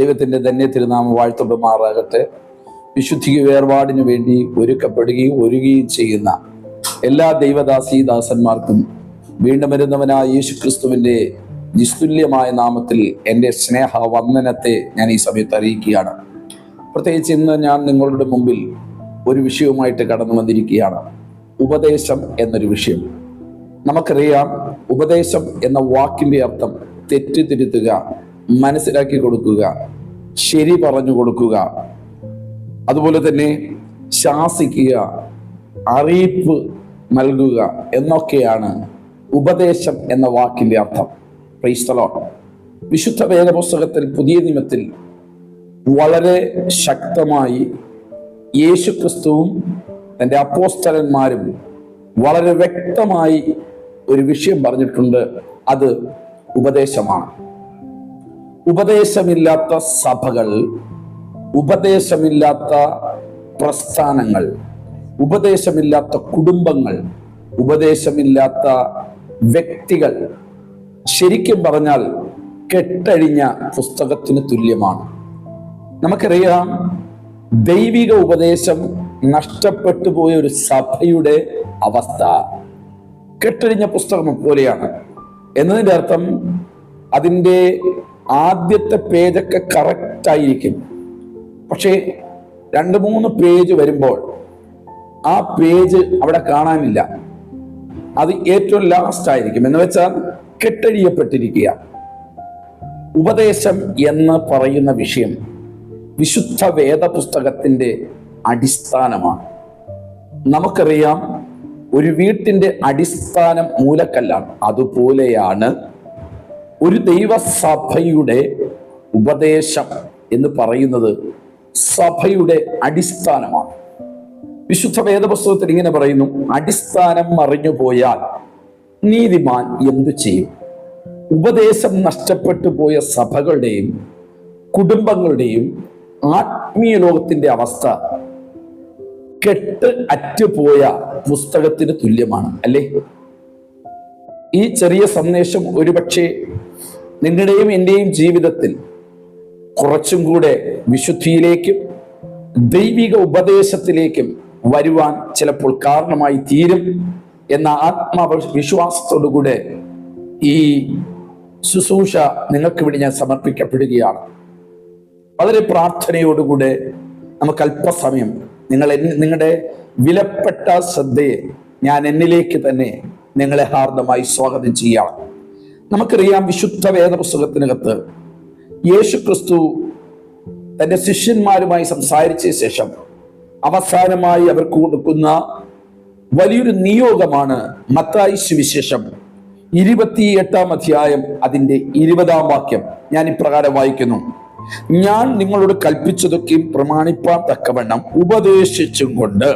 ദൈവത്തിൻ്റെ ധന്യ തിരുനാമം വാഴ്ത്തപ്പെടുമാറാകട്ടെ. വിശുദ്ധിക്ക് വേർപാടിനു വേണ്ടി ഒരുങ്ങുകയും ചെയ്യുന്ന എല്ലാ ദൈവദാസീദാസന്മാർക്കും വീണ്ടും വരുന്നവനായ യേശുക്രിസ്തുവിൻ്റെ നിസ്തുല്യമായ നാമത്തിൽ എൻ്റെ സ്നേഹവന്ദനത്തെ ഞാൻ ഈ സമയത്ത് അറിയിക്കുകയാണ്. പ്രത്യേകിച്ച് ഇന്ന് ഞാൻ നിങ്ങളുടെ മുമ്പിൽ ഒരു വിഷയവുമായിട്ട് കടന്നു വന്നിരിക്കുകയാണ്. ഉപദേശം എന്നൊരു വിഷയം. നമുക്കറിയാം, ഉപദേശം എന്ന വാക്കിൻ്റെ അർത്ഥം തെറ്റിദ്ധരുത്തുക, മനസ്സിലാക്കി കൊടുക്കുക, ശരി പറഞ്ഞു കൊടുക്കുക, അതുപോലെ തന്നെ ശാസിക്കുക, അറിയിപ്പ് നൽകുക എന്നൊക്കെയാണ് ഉപദേശം എന്ന വാക്കിൻ്റെ അർത്ഥം. Price the Lord. വിശുദ്ധ വേദപുസ്തകത്തിൽ പുതിയ നിയമത്തിൽ വളരെ ശക്തമായി യേശുക്രിസ്തുവും തൻ്റെ അപ്പോസ്തലന്മാരും വളരെ വ്യക്തമായി ഒരു വിഷയം പറഞ്ഞിട്ടുണ്ട്. അത് ഉപദേശമാണ്. ഉപദേശമില്ലാത്ത സഭകൾ, ഉപദേശമില്ലാത്ത പ്രസ്ഥാനങ്ങൾ, ഉപദേശമില്ലാത്ത കുടുംബങ്ങൾ, ഉപദേശമില്ലാത്ത വ്യക്തികൾ ശരിക്കും പറഞ്ഞാൽ കെട്ടഴിഞ്ഞ പുസ്തകത്തിന് തുല്യമാണ്. നമുക്കറിയാം, ദൈവിക ഉപദേശം നഷ്ടപ്പെട്ടു പോയ ഒരു സഭയുടെ അവസ്ഥ കെട്ടഴിഞ്ഞ പുസ്തകം പോലെയാണ്. എന്നതിൻ്റെ അർത്ഥം അതിൻ്റെ ആദ്യത്തെ പേജൊക്കെ കറക്റ്റായിരിക്കും, പക്ഷേ 2-3 പേജ് വരുമ്പോൾ ആ പേജ് അവിടെ കാണാനില്ല. അത് ഏറ്റവും ലാസ്റ്റ് ആയിരിക്കും. എന്ന് വെച്ചാൽ കെട്ടഴിയപ്പെട്ടിരിക്കുക. ഉപദേശം എന്ന് പറയുന്ന വിഷയം വിശുദ്ധ വേദപുസ്തകത്തിൻ്റെ അടിസ്ഥാനമാണ്. നമുക്കറിയാം, ഒരു വീട്ടിൻ്റെ അടിസ്ഥാനം മൂലക്കല്ലാണ്. അതുപോലെയാണ് ഒരു ദൈവസഭയുടെ ഉപദേശം എന്ന് പറയുന്നത് സഭയുടെ അടിസ്ഥാനമാണ്. വിശുദ്ധ വേദപുസ്തകത്തിൽ ഇങ്ങനെ പറയുന്നു: അടിസ്ഥാനം മറിഞ്ഞു പോയാൽ നീതിമാൻ എന്തു ചെയ്യും? ഉപദേശം നഷ്ടപ്പെട്ടു പോയ സഭകളുടെയും കുടുംബങ്ങളുടെയും ആത്മീയ ലോകത്തിന്റെ അവസ്ഥ കെട്ട് അറ്റുപോയ പുസ്തകത്തിന് തുല്യമാണ്, അല്ലേ? ഈ ചെറിയ സന്ദേശം ഒരുപക്ഷെ നിങ്ങളുടെയും എൻ്റെയും ജീവിതത്തിൽ കുറച്ചും കൂടെ വിശുദ്ധിയിലേക്കും ദൈവിക ഉപദേശത്തിലേക്കും വരുവാൻ ചിലപ്പോൾ കാരണമായി തീരും എന്ന ആത്മവിശ്വാസത്തോടുകൂടെ ഈ ശുശ്രൂഷ നിങ്ങൾക്ക് വേണ്ടി ഞാൻ സമർപ്പിക്കപ്പെടുകയാണ്. വളരെ പ്രാർത്ഥനയോടുകൂടെ നമുക്ക് അല്പസമയം നിങ്ങളുടെ വിലപ്പെട്ട ശ്രദ്ധയെ ഞാൻ എന്നിലേക്ക് തന്നെ നിങ്ങളെ ഹാർദമായി സ്വാഗതം ചെയ്യാം. നമുക്കറിയാം, വിശുദ്ധ വേദപുസ്തകത്തിനകത്ത് യേശുക്രിസ്തു തൻ്റെ ശിഷ്യന്മാരുമായി സംസാരിച്ച ശേഷം അവസാനമായി അവർക്ക് കൊടുക്കുന്ന വലിയൊരു നിയോഗമാണ് മത്തായി സുവിശേഷം 28-ാം അധ്യായം അതിൻ്റെ 20-ാം വാക്യം. ഞാൻ ഇപ്രകാരം വായിക്കുന്നു: ഞാൻ നിങ്ങളോട് കൽപ്പിച്ചതൊക്കെയും പ്രമാണിപ്പാൻ തക്കവണ്ണം ഉപദേശിച്ചും കൊണ്ട്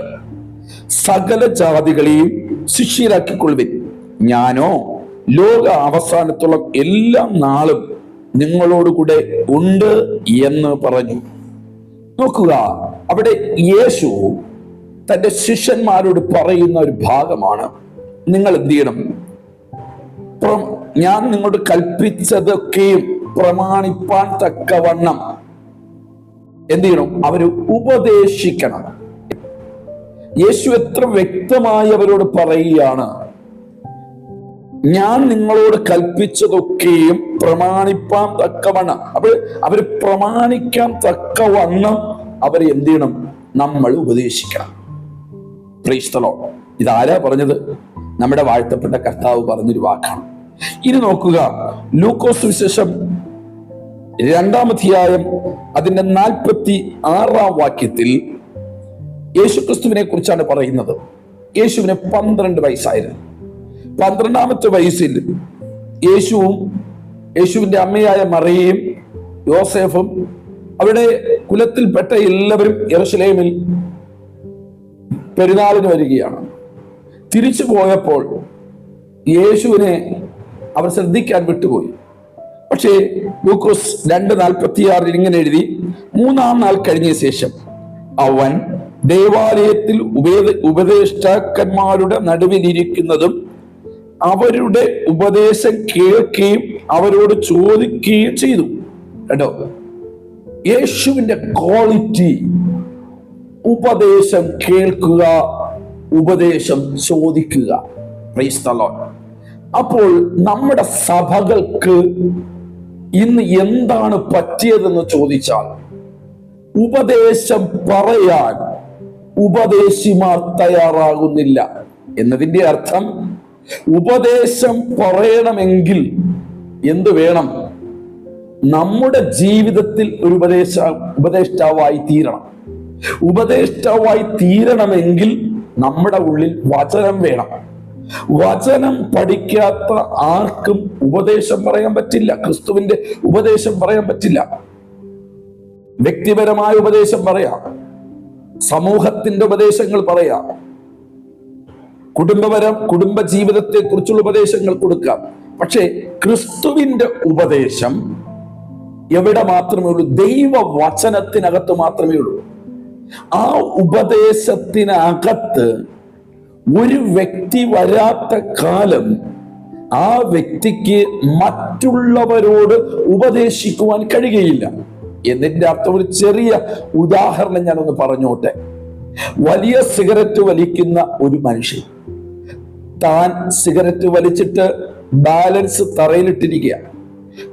സകല ജാതികളെയും ശിഷ്യരാക്കിക്കൊള്ളുവിൻ. ഞാനോ ലോക അവസാനത്തോളം എല്ലാ നാളും നിങ്ങളോടുകൂടെ ഉണ്ട് എന്ന് പറഞ്ഞു. നോക്കുക, അവിടെ യേശു തൻ്റെ ശിഷ്യന്മാരോട് പറയുന്ന ഒരു ഭാഗമാണ്. നിങ്ങൾ എന്ത് ചെയ്യണം? ഞാൻ നിങ്ങളോട് കൽപ്പിച്ചതൊക്കെയും പ്രമാണിപ്പാൻ തക്കവണ്ണം എന്ത് ചെയ്യണം? അവര് ഉപദേശിക്കണം. യേശു എത്ര വ്യക്തമായി അവരോട് പറയുകയാണ്: ഞാൻ നിങ്ങളോട് കൽപ്പിച്ചതൊക്കെയും പ്രമാണിപ്പാൻ തക്കവണ്ണം. അവര് പ്രമാണിക്കാൻ തക്കവണ്ണം അവരെ എന്ത് ചെയ്യണം? നമ്മൾ ഉപദേശിക്കണം. Price the Lord. ഇതാരാ പറഞ്ഞത്? നമ്മുടെ വാഴ്ത്തപ്പെട്ട കർത്താവ് പറഞ്ഞൊരു വാക്കാണ്. ഇനി നോക്കുക, ലൂക്കോസ് സുവിശേഷം 2-ാം അധ്യായം അതിന്റെ 46-ാം വാക്യത്തിൽ യേശുക്രിസ്തുവിനെ കുറിച്ചാണ് പറയുന്നത്. യേശുവിന് 12 വയസ്സായിരുന്നു. 12ാമത്തെ വയസ്സിൽ യേശുവും യേശുവിന്റെ അമ്മയായ മറിയയും യോസേഫും അവരുടെ കുലത്തിൽപ്പെട്ട എല്ലാവരും യെരൂശലേമിൽ പെരുന്നാളിന് വരികയാണ്. തിരിച്ചു പോയപ്പോൾ യേശുവിനെ അവർ ശ്രദ്ധിക്കാൻ വിട്ടുപോയി. പക്ഷേ ലൂക്കോസ് 2:46 ഇങ്ങനെ എഴുതി: 3-ാം നാൾ കഴിഞ്ഞ ശേഷം അവൻ ദേവാലയത്തിൽ ഉപദേഷ്ടാക്കന്മാരുടെ നടുവിലിരിക്കുന്നതും അവരുടെ ഉപദേശം കേൾക്കുകയും അവരോട് ചോദിക്കുകയും ചെയ്തു. കേട്ടോ, യേശുവിന്റെ ക്വാളിറ്റി ഉപദേശം കേൾക്കുക, ഉപദേശം ചോദിക്കുക. Price the Lord. അപ്പോൾ നമ്മുടെ സഭകൾക്ക് ഇന്ന് എന്താണ് പറ്റിയതെന്ന് ചോദിച്ചാൽ, ഉപദേശം പറയാൻ ഉപദേശിമാർ തയ്യാറാകുന്നില്ല എന്നതിന്റെ അർത്ഥം, ഉപദേശം പറയണമെങ്കിൽ എന്ത് വേണം? നമ്മുടെ ജീവിതത്തിൽ ഒരു ഉപദേഷ്ടാവായി തീരണം. ഉപദേഷ്ടാവായി തീരണമെങ്കിൽ നമ്മുടെ ഉള്ളിൽ വചനം വേണം. വചനം പഠിക്കാത്ത ആർക്കും ഉപദേശം പറയാൻ പറ്റില്ല. ക്രിസ്തുവിന്റെ ഉപദേശം പറയാൻ പറ്റില്ല. വ്യക്തിപരമായ ഉപദേശം പറയാം, സമൂഹത്തിന്റെ ഉപദേശങ്ങൾ പറയാം, കുടുംബ ജീവിതത്തെ കുറിച്ചുള്ള ഉപദേശങ്ങൾ കൊടുക്കാം. പക്ഷേ ക്രിസ്തുവിന്റെ ഉപദേശം എവിടെ മാത്രമേ ഉള്ളൂ? ദൈവവചനത്തിനകത്ത് മാത്രമേ ഉള്ളൂ. ആ ഉപദേശത്തിനകത്ത് ഒരു വ്യക്തി വരാത്ത കാലം ആ വ്യക്തിക്ക് മറ്റുള്ളവരോട് ഉപദേശിക്കുവാൻ കഴിയുകയില്ല. എന്നതിന്റെ അർത്ഥം, ഒരു ചെറിയ ഉദാഹരണം ഞാനൊന്ന് പറഞ്ഞോട്ടെ. വലിയ സിഗരറ്റ് വലിക്കുന്ന ഒരു മനുഷ്യൻ താൻ സിഗരറ്റ് വലിച്ചിട്ട് ബാലൻസ് തറയിലിട്ടിരിക്കുക.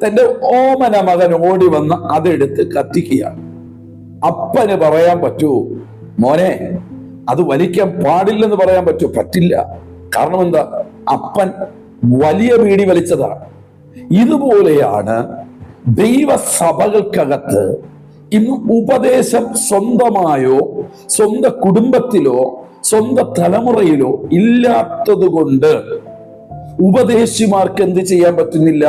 തന്റെ ഓമന മകൻ ഓടി വന്ന് അതെടുത്ത് കത്തിക്കുകയാണ്. അപ്പന് പറയാൻ പറ്റുമോ, മോനെ അത് വലിക്കാൻ പാടില്ലെന്ന് പറയാൻ പറ്റുമോ? പറ്റില്ല. കാരണം എന്താ? അപ്പൻ വലിയ ബീഡി വലിച്ചതാണ്. ഇതുപോലെയാണ് ദൈവസഭകൾക്കകത്ത് ഇന്ന് ഉപദേശം സ്വന്തമായോ സ്വന്തം കുടുംബത്തിലോ സ്വന്തം തലമുറയിലോ ഇല്ലാത്തത് കൊണ്ട് ഉപദേശിമാർക്ക് എന്ത് ചെയ്യാൻ പറ്റുന്നില്ല?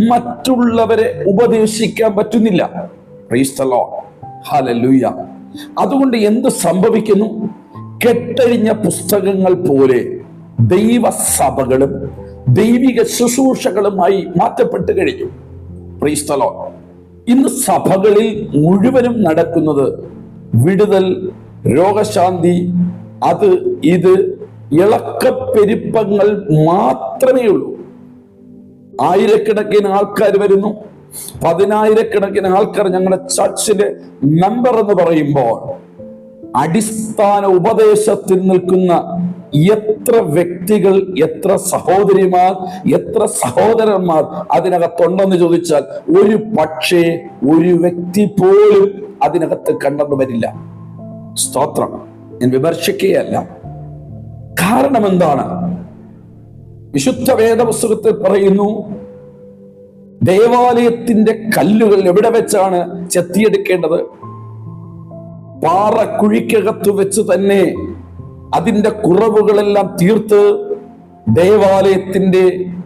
മറ്റുള്ളവരെ ഉപദേശിക്കാൻ പറ്റുന്നില്ല. Price the lord. ഹല്ലേലൂയ. അതുകൊണ്ട് എന്ത് സംഭവിക്കുന്നു? കെട്ടഴിഞ്ഞ പുസ്തകങ്ങൾ പോലെ ദൈവസഭകളും ദൈവിക ശുശ്രൂഷകളുമായി മാറ്റപ്പെട്ട് കഴിഞ്ഞു. Price the lord. ഇന്ന് സഭകളിൽ മുഴുവനും നടക്കുന്നത് വിടുതൽ, രോഗശാന്തി, അത് ഇത് ഇളക്കപ്പെരുപ്പങ്ങൾ മാത്രമേ ഉള്ളൂ. ആയിരക്കണക്കിന് ആൾക്കാർ വരുന്നു, 10,000-കണക്കിന് ആൾക്കാർ ഞങ്ങളുടെ ചർച്ചിലെ മെമ്പർ എന്ന് പറയുമ്പോൾ അടിസ്ഥാന ഉപദേശത്തിൽ നിൽക്കുന്ന എത്ര വ്യക്തികൾ, എത്ര സഹോദരിമാർ, എത്ര സഹോദരന്മാർ അതിനകത്തുണ്ടെന്ന് ചോദിച്ചാൽ ഒരു പക്ഷേ ഒരു വ്യക്തി പോലും അതിനകത്ത് കണ്ടെന്ന് വരില്ല. സ്തോത്രം. ഞാൻ വിമർശിക്കുകയല്ല. കാരണം എന്താണ്? വിശുദ്ധ വേദപുസ്തകത്തിൽ പറയുന്നു, ദേവാലയത്തിന്റെ കല്ലുകൾ എവിടെ വെച്ചാണ് ചെത്തിയെടുക്കേണ്ടത്? പാറക്കുഴിക്കകത്ത് വെച്ച് തന്നെ അതിന്റെ കുറവുകളെല്ലാം തീർത്ത് ദേവാലയത്തിന്റെ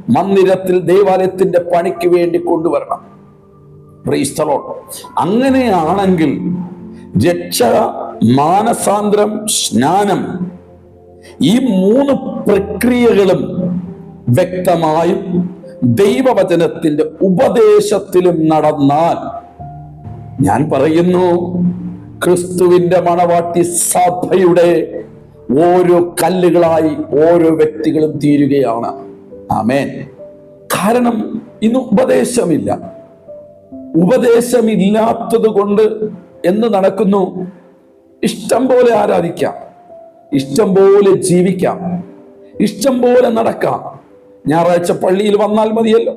മന്ദിരത്തിൽ, ദേവാലയത്തിന്റെ പണിക്ക് വേണ്ടി കൊണ്ടുവരണം. Price the Lord. അങ്ങനെയാണെങ്കിൽ രക്ഷ, മാനസാന്തരം, സ്നാനം, ഈ 3 പ്രക്രിയകളും വ്യക്തമായും ദൈവവചനത്തിന്റെ ഉപദേശത്തിലും നടന്നാൽ, ഞാൻ പറയുന്നു, ക്രിസ്തുവിന്റെ മണവാട്ടി സഭയുടെ ഓരോ കല്ലുകളായി ഓരോ വ്യക്തികളും തീരുകയാണ്. ആമേൻ. കാരണം ഇന്ന് ഉപദേശമില്ല. ഉപദേശമില്ലാത്തത് കൊണ്ട് എന്ത് നടക്കുന്നു? ഇഷ്ടം പോലെ ആരാധിക്കാം, ഇഷ്ടം പോലെ ജീവിക്കാം, ഇഷ്ടം പോലെ നടക്കാം. ഞായറാഴ്ച പള്ളിയിൽ വന്നാൽ മതിയല്ലോ,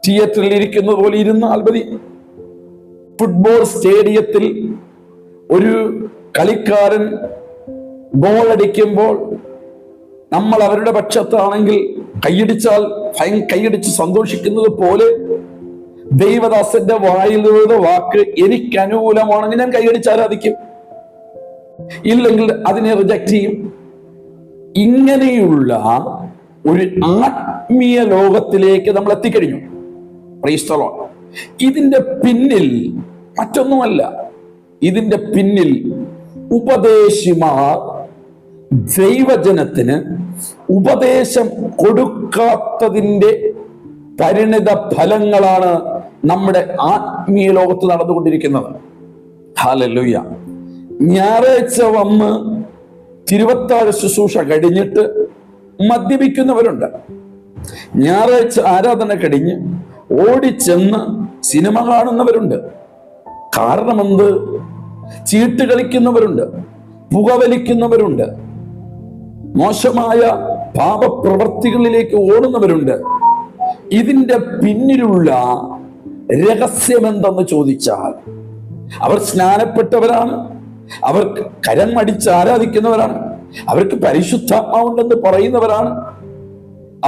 തിയേറ്ററിൽ ഇരിക്കുന്നത് പോലെ ഇരുന്നാൽ മതി. ഫുട്ബോൾ സ്റ്റേഡിയത്തിൽ ഒരു കളിക്കാരൻ ഗോൾ അടിക്കുമ്പോൾ നമ്മൾ അവരുടെ പക്ഷത്താണെങ്കിൽ കൈയടിച്ചാൽ കൈയടിച്ച് സന്തോഷിക്കുന്നത് പോലെ ദൈവദാസന്റെ വായിൽ നിന്നുള്ള വാക്ക് എനിക്ക് അനുകൂലമാണെങ്കിൽ ഞാൻ കൈയടിച്ച് ആരാധിക്കും, ഇല്ലെങ്കിൽ അതിനെ റിജക്ട് ചെയ്യും. ഇങ്ങനെയുള്ള ഒരു ആത്മീയ ലോകത്തിലേക്ക് നമ്മൾ എത്തിക്കഴിഞ്ഞു. Price the Lord. ഇതിന്റെ പിന്നിൽ മറ്റൊന്നുമല്ല. ഇതിന്റെ പിന്നിൽ ഉപദേശിമാർ ദൈവജനത്തിന് ഉപദേശം കൊടുക്കാത്തതിന്റെ പരിണിത ഫലങ്ങളാണ് നമ്മുടെ ആത്മീയ ലോകത്ത് നടന്നുകൊണ്ടിരിക്കുന്നത്. ഹല്ലേലൂയ. ഞായറാഴ്ച വന്ന് തിരുവത്താഴ ശുശ്രൂഷ കഴിഞ്ഞിട്ട് മദ്യപിക്കുന്നവരുണ്ട്. ഞായറാഴ്ച ആരാധന കഴിഞ്ഞ് ഓടിച്ചെന്ന് സിനിമ കാണുന്നവരുണ്ട്. കാരണമെന്ത്? ചീട്ട് കളിക്കുന്നവരുണ്ട്, പുകവലിക്കുന്നവരുണ്ട്, മോശമായ പാപപ്രവർത്തികളിലേക്ക് ഓടുന്നവരുണ്ട്. ഇതിന്റെ പിന്നിലുള്ള രഹസ്യമെന്തെന്ന് ചോദിച്ചാൽ, അവർ സ്നാനപ്പെട്ടവരാണ്, അവർ കരം അടിച്ച് ആരാധിക്കുന്നവരാണ്, അവർക്ക് പരിശുദ്ധാത്മാവുണ്ടെന്ന് പറയുന്നവരാണ്,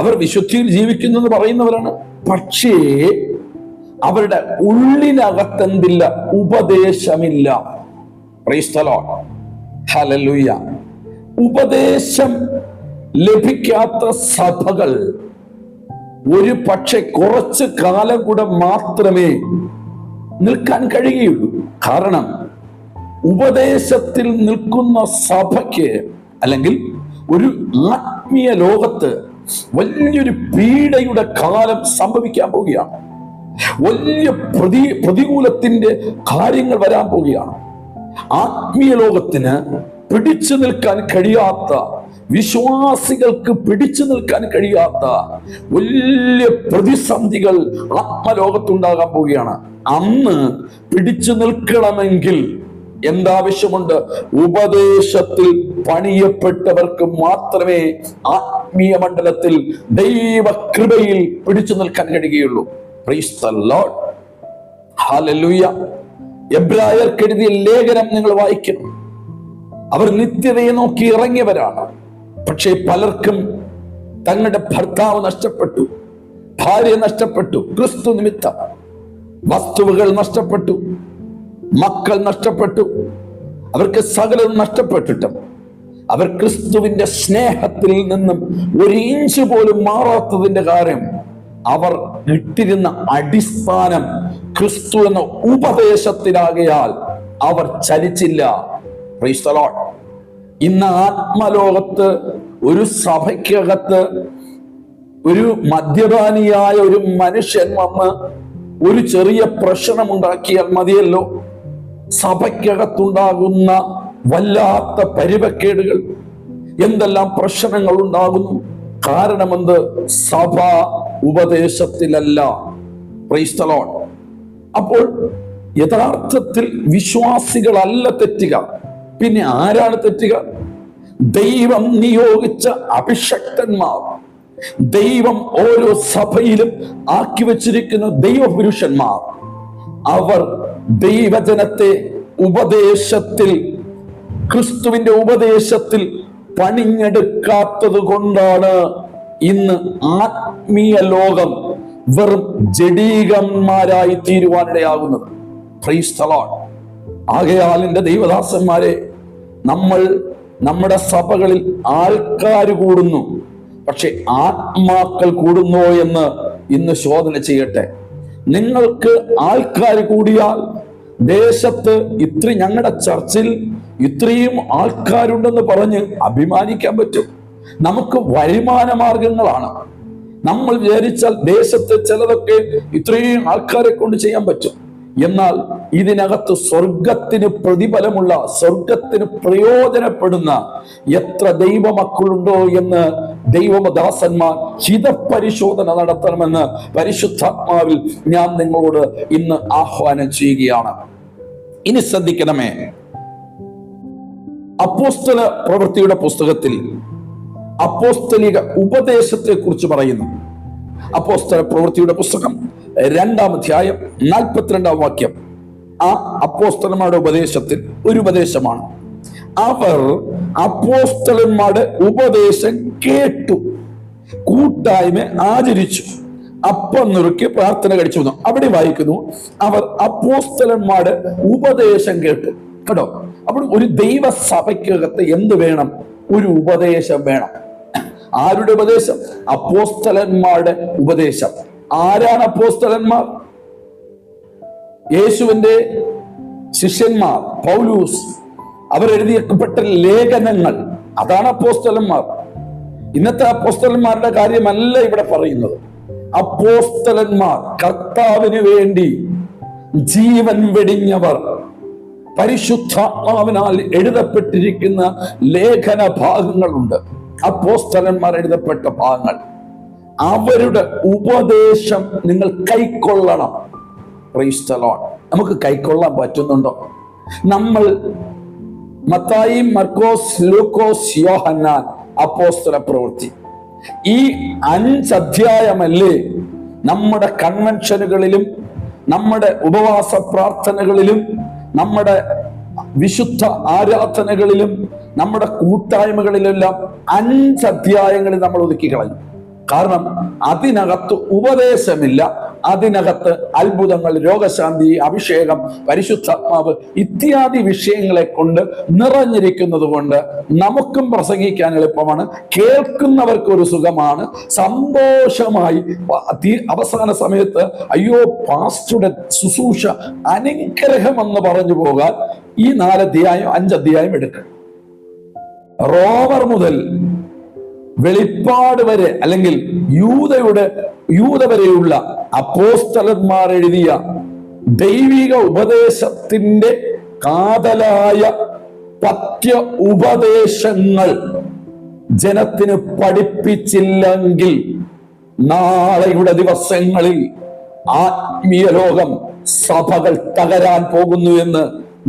അവർ വിശുദ്ധിയിൽ ജീവിക്കുന്നു എന്ന് പറയുന്നവരാണ്. പക്ഷേ അവരുടെ ഉള്ളിനകത്തെന്തില്ല? ഉപദേശമില്ല. Praise the lord, hallelujah. ഉപദേശം ലഭിക്കാത്ത സഭകൾ ഒരു പക്ഷെ കുറച്ച് കാലം കൂടെ മാത്രമേ നിൽക്കാൻ കഴിയുകയുള്ളൂ. കാരണം ഉപദേശത്തിൽ നിൽക്കുന്ന സഭയ്ക്ക്, അല്ലെങ്കിൽ ഒരു ആത്മീയ ലോകത്ത് വലിയൊരു പീഡയുടെ കാലം സംഭവിക്കാൻ പോവുകയാണ്. വലിയ പ്രതികൂലത്തിന്റെ കാര്യങ്ങൾ വരാൻ പോവുകയാണ്. ആത്മീയ ലോകത്തിന് പിടിച്ചു നിൽക്കാൻ കഴിയാത്ത, വിശ്വാസികൾക്ക് പിടിച്ചു നിൽക്കാൻ കഴിയാത്ത വലിയ പ്രതിസന്ധികൾ ആത്മലോകത്തുണ്ടാകാൻ പോവുകയാണ്. അന്ന് പിടിച്ചു നിൽക്കണമെങ്കിൽ എന്താവശ്യമുണ്ട്? ഉപദേശത്തിൽ പണിയപ്പെട്ടവർക്ക് മാത്രമേ ആത്മീയ മണ്ഡലത്തിൽ ദൈവകൃപയിൽ പിടിച്ചു നിൽക്കാൻ കഴിയുകയുള്ളൂ. Praise the lord, hallelujah. എബ്രായർക്ക് എഴുതിയ ലേഖനം നിങ്ങൾ വായിക്കണം. അവർ നിത്യതയെ നോക്കി ഇറങ്ങിയവരാണ്. പക്ഷേ പലർക്കും തങ്ങളുടെ ഭർത്താവ് നഷ്ടപ്പെട്ടു, ഭാര്യ നഷ്ടപ്പെട്ടു, ക്രിസ്തു നിമിത്തം വസ്തുവകൾ നഷ്ടപ്പെട്ടു, മക്കൾ നഷ്ടപ്പെട്ടു, അവർക്ക് സകലം നഷ്ടപ്പെട്ടിട്ടും അവർ ക്രിസ്തുവിന്റെ സ്നേഹത്തിൽ നിന്നും ഒരു ഇഞ്ച് പോലും മാറാത്തതിന്റെ കാര്യം അവർ ഇട്ടിരുന്ന അടിസ്ഥാനം ക്രിസ്തു എന്ന ഉപദേശത്തിലാകയാൽ അവർ ചലിച്ചില്ല. Praise the lord. ഇന്ന് ആത്മലോകത്ത് ഒരു സഭയ്ക്കകത്ത് ഒരു മദ്യപാനിയായ ഒരു മനുഷ്യൻ വന്ന് ഒരു ചെറിയ പ്രശ്നമുണ്ടാക്കിയാൽ മതിയല്ലോ സഭയ്ക്കകത്തുണ്ടാകുന്ന വല്ലാത്ത പരിവക്കേടുകൾ, എന്തെല്ലാം പ്രശ്നങ്ങൾ ഉണ്ടാകുന്നു. കാരണമെന്ത്? സഭ ഉപദേശത്തിലല്ല. Price the Lord. അപ്പോൾ യഥാർത്ഥത്തിൽ വിശ്വാസികളല്ല തെറ്റുക, പിന്നെ ആരാണ് തെറ്റുക? ദൈവം നിയോഗിച്ച അഭിഷക്തന്മാർ, ദൈവം ഓരോ സഭയിലും ആക്കി വച്ചിരിക്കുന്ന ദൈവപുരുഷന്മാർ, അവർ ദൈവജനത്തെ ഉപദേശത്തിൽ, ക്രിസ്തുവിന്റെ ഉപദേശത്തിൽ പണിഞ്ഞെടുക്കാത്തത് കൊണ്ടാണ് ഇന്ന് ആത്മീയ ലോകം വെറും ജഡീകന്മാരായി തീരുവാനിടയാകുന്നത്. Praise the lord. ആകയാൽ എൻ്റെ ദൈവദാസന്മാരെ, നമ്മൾ നമ്മുടെ സഭകളിൽ ആൾക്കാർ കൂടുന്നു, പക്ഷെ ആത്മാക്കൾ കൂടുന്നോ എന്ന് ഇന്ന് ശോധന ചെയ്യട്ടെ. നിങ്ങൾക്ക് ആൾക്കാർ കൂടിയാൽ ദേശത്ത് ഞങ്ങളുടെ ചർച്ചിൽ ഇത്രയും ആൾക്കാരുണ്ടെന്ന് പറഞ്ഞ് അഭിമാനിക്കാൻ പറ്റും. നമുക്ക് വരുമാന മാർഗങ്ങളാണ്. നമ്മൾ വിചാരിച്ചാൽ ദേശത്ത് ചിലതൊക്കെ ഇത്രയും ആൾക്കാരെ കൊണ്ട് ചെയ്യാൻ പറ്റും. എന്നാൽ ഇതിനകത്ത് സ്വർഗത്തിന് പ്രതിഫലമുള്ള, സ്വർഗത്തിന് പ്രയോജനപ്പെടുന്ന എത്ര ദൈവമക്കളുണ്ടോ എന്ന് ദൈവദാസന്മാർ ഹിതപരിശോധന നടത്തണമെന്ന് പരിശുദ്ധാത്മാവിൽ ഞാൻ നിങ്ങളോട് ഇന്ന് ആഹ്വാനം ചെയ്യുകയാണ്. ഇനി ശ്രദ്ധിക്കണമേ, അപ്പോസ്തല പ്രവൃത്തിയുടെ പുസ്തകത്തിൽ അപ്പോസ്തലിക ഉപദേശത്തെ കുറിച്ച് പറയുന്നു. അപ്പോസ്തല പ്രവൃത്തിയുടെ പുസ്തകം 2-ാം അധ്യായം 42-ാം വാക്യം. ആ അപ്പോസ്തലന്മാരുടെ ഉപദേശത്തിൽ ഒരു ഉപദേശമാണ്. അവർ അപ്പോസ്തലന്മാരുടെ ഉപദേശം കേട്ടു, കൂട്ടായ്മ ആചരിച്ചു, അപ്പം നുറുക്കി പ്രാർത്ഥന കഴിച്ചു വന്നു. അവിടെ വായിക്കുന്നു, അവർ അപ്പോസ്തലന്മാരുടെ ഉപദേശം കേട്ടു. കേട്ടോ, അപ്പോൾ ഒരു ദൈവസഭയ്ക്കകത്ത് എന്ത് വേണം? ഒരു ഉപദേശം വേണം. ആരുടെ ഉപദേശം? അപ്പോസ്തലന്മാരുടെ ഉപദേശം. ആരാണ് അപ്പോസ്തലന്മാർ? യേശുവിന്റെ ശിഷ്യന്മാർ, പൗലൂസ്, അവരെഴുതിയപ്പെട്ട ലേഖനങ്ങൾ, അതാണ് അപ്പോസ്തലന്മാർ. ഇന്നത്തെ അപ്പോസ്തലന്മാരുടെ കാര്യമല്ല ഇവിടെ പറയുന്നത്. അപ്പോസ്തലന്മാർ കർത്താവിന് വേണ്ടി ജീവൻ വെടിഞ്ഞവർ, പരിശുദ്ധാത്മാവിനാൽ എഴുതപ്പെട്ടിരിക്കുന്ന ലേഖന ഭാഗങ്ങളുണ്ട്, അപ്പോസ്തലന്മാർ എഴുതപ്പെട്ട ഭാഗങ്ങൾ. അവരുടെ ഉപദേശം നിങ്ങൾ കൈക്കൊള്ളണം. Price the Lord. നമുക്ക് കൈക്കൊള്ളാൻ പറ്റുന്നുണ്ടോ? നമ്മൾ മത്തായി, മർക്കോസ്, ലൂക്കോസ്, യോഹന്നാൻ, അപ്പോസ്തല പ്രവൃത്തി, ഈ 5 അധ്യായമല്ലേ നമ്മുടെ കൺവെൻഷനുകളിലും നമ്മുടെ ഉപവാസ പ്രാർത്ഥനകളിലും നമ്മുടെ വിശുദ്ധ ആരാധനകളിലും നമ്മുടെ കൂട്ടായ്മകളിലെല്ലാം 5 അധ്യായങ്ങളിൽ നമ്മൾ ഒതുക്കി കളഞ്ഞു. കാരണം അതിനകത്ത് ഉപദേശമില്ല, അതിനകത്ത് അത്ഭുതങ്ങൾ, രോഗശാന്തി, അഭിഷേകം, പരിശുദ്ധാത്മാവ് ഇത്യാദി വിഷയങ്ങളെ കൊണ്ട് നിറഞ്ഞിരിക്കുന്നത് കൊണ്ട് നമുക്കും പ്രസംഗിക്കാൻ എളുപ്പമാണ്, കേൾക്കുന്നവർക്ക് ഒരു സുഖമാണ്, സന്തോഷമായി അവസാന സമയത്ത് അയ്യോ പാസ്റ്ററുടെ ശുശ്രൂഷ അനുഗ്രഹമെന്ന് പറഞ്ഞു പോകാൻ ഈ 4 അധ്യായം 5 അധ്യായം എടുക്കും. റോമർ മുതൽ വെളിപ്പാട് വരെ അല്ലെങ്കിൽ യൂത വരെയുള്ള അപ്പോസ്തലന്മാർ എഴുതിയ ദൈവിക ഉപദേശത്തിന്റെ കാതലായ പഥ്യ ഉപദേശങ്ങൾ ജനത്തിന് പഠിപ്പിച്ചില്ലെങ്കിൽ നാളെയുടെ ദിവസങ്ങളിൽ ആത്മീയ ലോകം, സഭകൾ തകരാൻ പോകുന്നു എന്ന്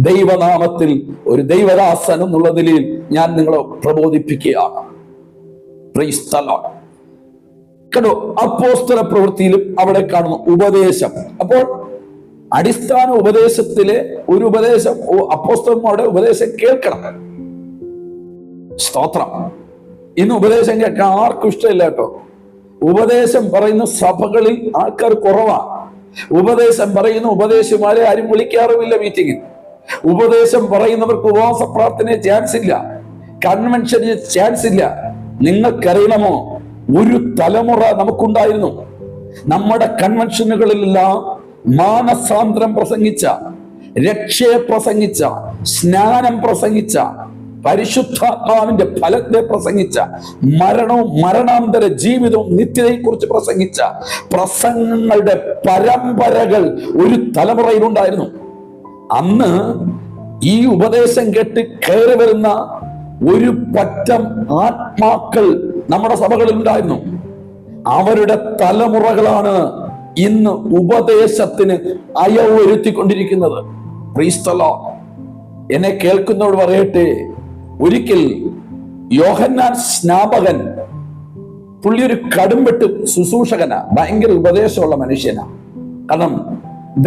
ദൈവനാമത്തിൽ ഒരു ദൈവദാസൻ എന്നുള്ള നിലയിൽ ഞാൻ നിങ്ങളെ പ്രബോധിപ്പിക്കുകയാണ്. കണ്ടോ, അപ്പോസ്തല പ്രവൃത്തിയിലും അവിടെ കാണുന്നു ഉപദേശം. അപ്പോൾ അടിസ്ഥാന ഉപദേശത്തിലെ ഒരു ഉപദേശം അപ്പോസ്തലന്മാരുടെ ഉപദേശം കേൾക്കണം. സ്തോത്രം. ഇന്ന് ഉപദേശം കേൾക്കാൻ ആർക്കും ഇഷ്ടമില്ല കേട്ടോ. ഉപദേശം പറയുന്ന സഭകളിൽ ആൾക്കാർ കുറവാണ്. ഉപദേശം പറയുന്ന ഉപദേശിമാരെ ആരും വിളിക്കാറുമില്ല മീറ്റിംഗിൽ. ഉപദേശം പറയുന്നവർക്ക് ഉപവാസ പ്രാർത്ഥനയെ ചാൻസ് ഇല്ല, കൺവെൻഷന് ചാൻസ് ഇല്ല. നിങ്ങൾക്കറിയണമോ, ഒരു തലമുറ നമുക്കുണ്ടായിരുന്നു. നമ്മുടെ കൺവെൻഷനുകളിലെല്ലാം മാനസാന്തരം പ്രസംഗിച്ച, രക്ഷയെ പ്രസംഗിച്ച, സ്നാനം പ്രസംഗിച്ച, പരിശുദ്ധാത്മാവിന്റെ ഫലത്തെ പ്രസംഗിച്ച, മരണവും മരണാന്തര ജീവിതവും നിത്യതയെക്കുറിച്ച് പ്രസംഗിച്ച പ്രസംഗങ്ങളുടെ പരമ്പരകൾ ഒരു തലമുറയിലുണ്ടായിരുന്നു. അന്ന് ഈ ഉപദേശം കേട്ട് കയറി വരുന്ന ഒരു പറ്റം ആത്മാക്കൾ നമ്മുടെ സഭകളിൽ ഉണ്ടായിരുന്നു. അവരുടെ തലമുറകളാണ് ഇന്ന് ഉപദേശത്തിന് അയവൊരുത്തിക്കൊണ്ടിരിക്കുന്നത്. Praise the lord. എന്നെ കേൾക്കുന്നവർ പറയട്ടെ, ഒരിക്കൽ യോഹന്നാൻ സ്നാപകൻ, പുള്ളി ഒരു കടുംപെട്ട് ശുശ്രൂഷകനാ, ഭയങ്കര ഉപദേശമുള്ള മനുഷ്യനാ. കാരണം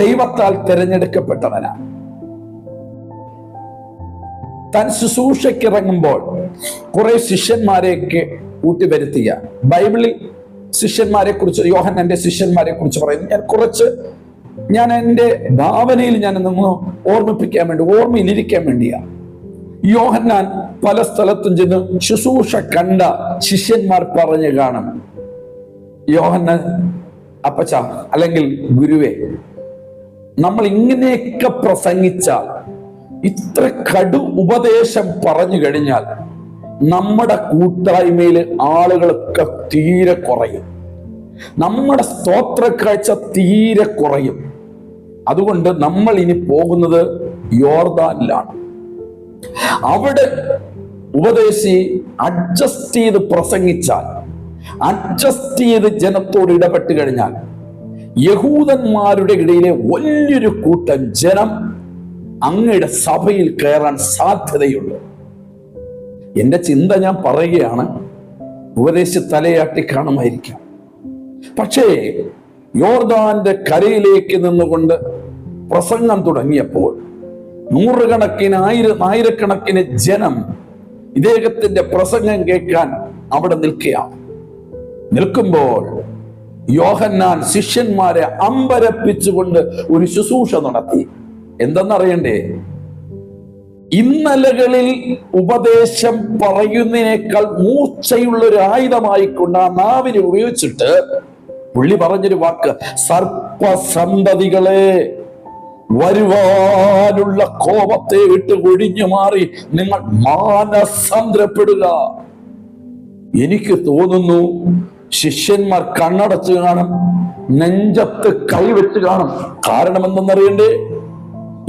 ദൈവത്താൽ തിരഞ്ഞെടുക്കപ്പെട്ടവനാ. താൻ ശുശ്രൂഷയ്ക്കിറങ്ങുമ്പോൾ കുറെ ശിഷ്യന്മാരെയൊക്കെ കൂട്ടിവരുത്തിയ, ബൈബിളിൽ ശിഷ്യന്മാരെ കുറിച്ച്, യോഹന്നാന്റെ ശിഷ്യന്മാരെ കുറിച്ച് പറയുന്നു. ഞാൻ എൻ്റെ ഭാവനയിൽ ഞാനൊന്ന് ഓർമ്മിപ്പിക്കാൻ വേണ്ടി, ഓർമ്മയിലിരിക്കാൻ വേണ്ടിയാ. യോഹന്നാൻ പല സ്ഥലത്തും ചെന്ന് ശുശ്രൂഷ കണ്ട ശിഷ്യന്മാർ പറഞ്ഞു കാണും, യോഹന്നാൻ അപ്പച്ച അല്ലെങ്കിൽ ഗുരുവേ, നമ്മൾ ഇങ്ങനെയൊക്കെ പ്രസംഗിച്ചാൽ, ഇത്ര കടു ഉപദേശം പറഞ്ഞു കഴിഞ്ഞാൽ നമ്മുടെ കൂട്ടായ്മയിൽ ആളുകളൊക്കെ തീരെ കുറയും, നമ്മുടെ സ്തോത്ര കാഴ്ച തീരെ കുറയും. അതുകൊണ്ട് നമ്മൾ ഇനി പോകുന്നത് യോർദാനിലാണ്. അവിടെ ഉപദേശി അഡ്ജസ്റ്റ് ചെയ്ത് പ്രസംഗിച്ചാൽ, അഡ്ജസ്റ്റ് ചെയ്ത് ജനത്തോട് ഇടപെട്ട് കഴിഞ്ഞാൽ, യഹൂദന്മാരുടെ ഇടയിലെ വലിയൊരു കൂട്ടം ജനം അങ്ങയുടെ സഭയിൽ കയറാൻ സാധ്യതയുണ്ട്. എന്റെ ചിന്ത ഞാൻ പറയുകയാണ്, ഉപദേശ തലയാട്ടി കാണുമായിരിക്കാം. പക്ഷേ യോർദാന്റെ കരയിലേക്ക് നിന്നുകൊണ്ട് പ്രസംഗം തുടങ്ങിയപ്പോൾ നൂറുകണക്കിന് ആയിരക്കണക്കിന് ജനം ഇദ്ദേഹത്തിന്റെ പ്രസംഗം കേൾക്കാൻ അവിടെ നിൽക്കുമ്പോൾ യോഹന്നാൻ ശിഷ്യന്മാരെ അമ്പരപ്പിച്ചുകൊണ്ട് ഒരു ശുശ്രൂഷ നടത്തി. എന്തെന്നറിയണ്ടേ? ഇന്നലകളിൽ ഉപദേശം പറയുന്നതിനേക്കാൾ മൂർച്ചയുള്ള ഒരു ആയുധമായിക്കൊണ്ട് ആ നാവിനെ ഉപയോഗിച്ചിട്ട് പുള്ളി പറഞ്ഞൊരു വാക്ക്, സർപ്പസന്തതികളെ, വരുവാനുള്ള കോപത്തെ വിട്ട് ഒഴിഞ്ഞു മാറി നിങ്ങൾ മാനസാന്തരപ്പെടുക. എനിക്ക് തോന്നുന്നു ശിഷ്യന്മാർ കണ്ണടച്ച് കാണും, നെഞ്ചത്ത് കൈവെച്ച് കാണും. കാരണം എന്തെന്നറിയണ്ടേ?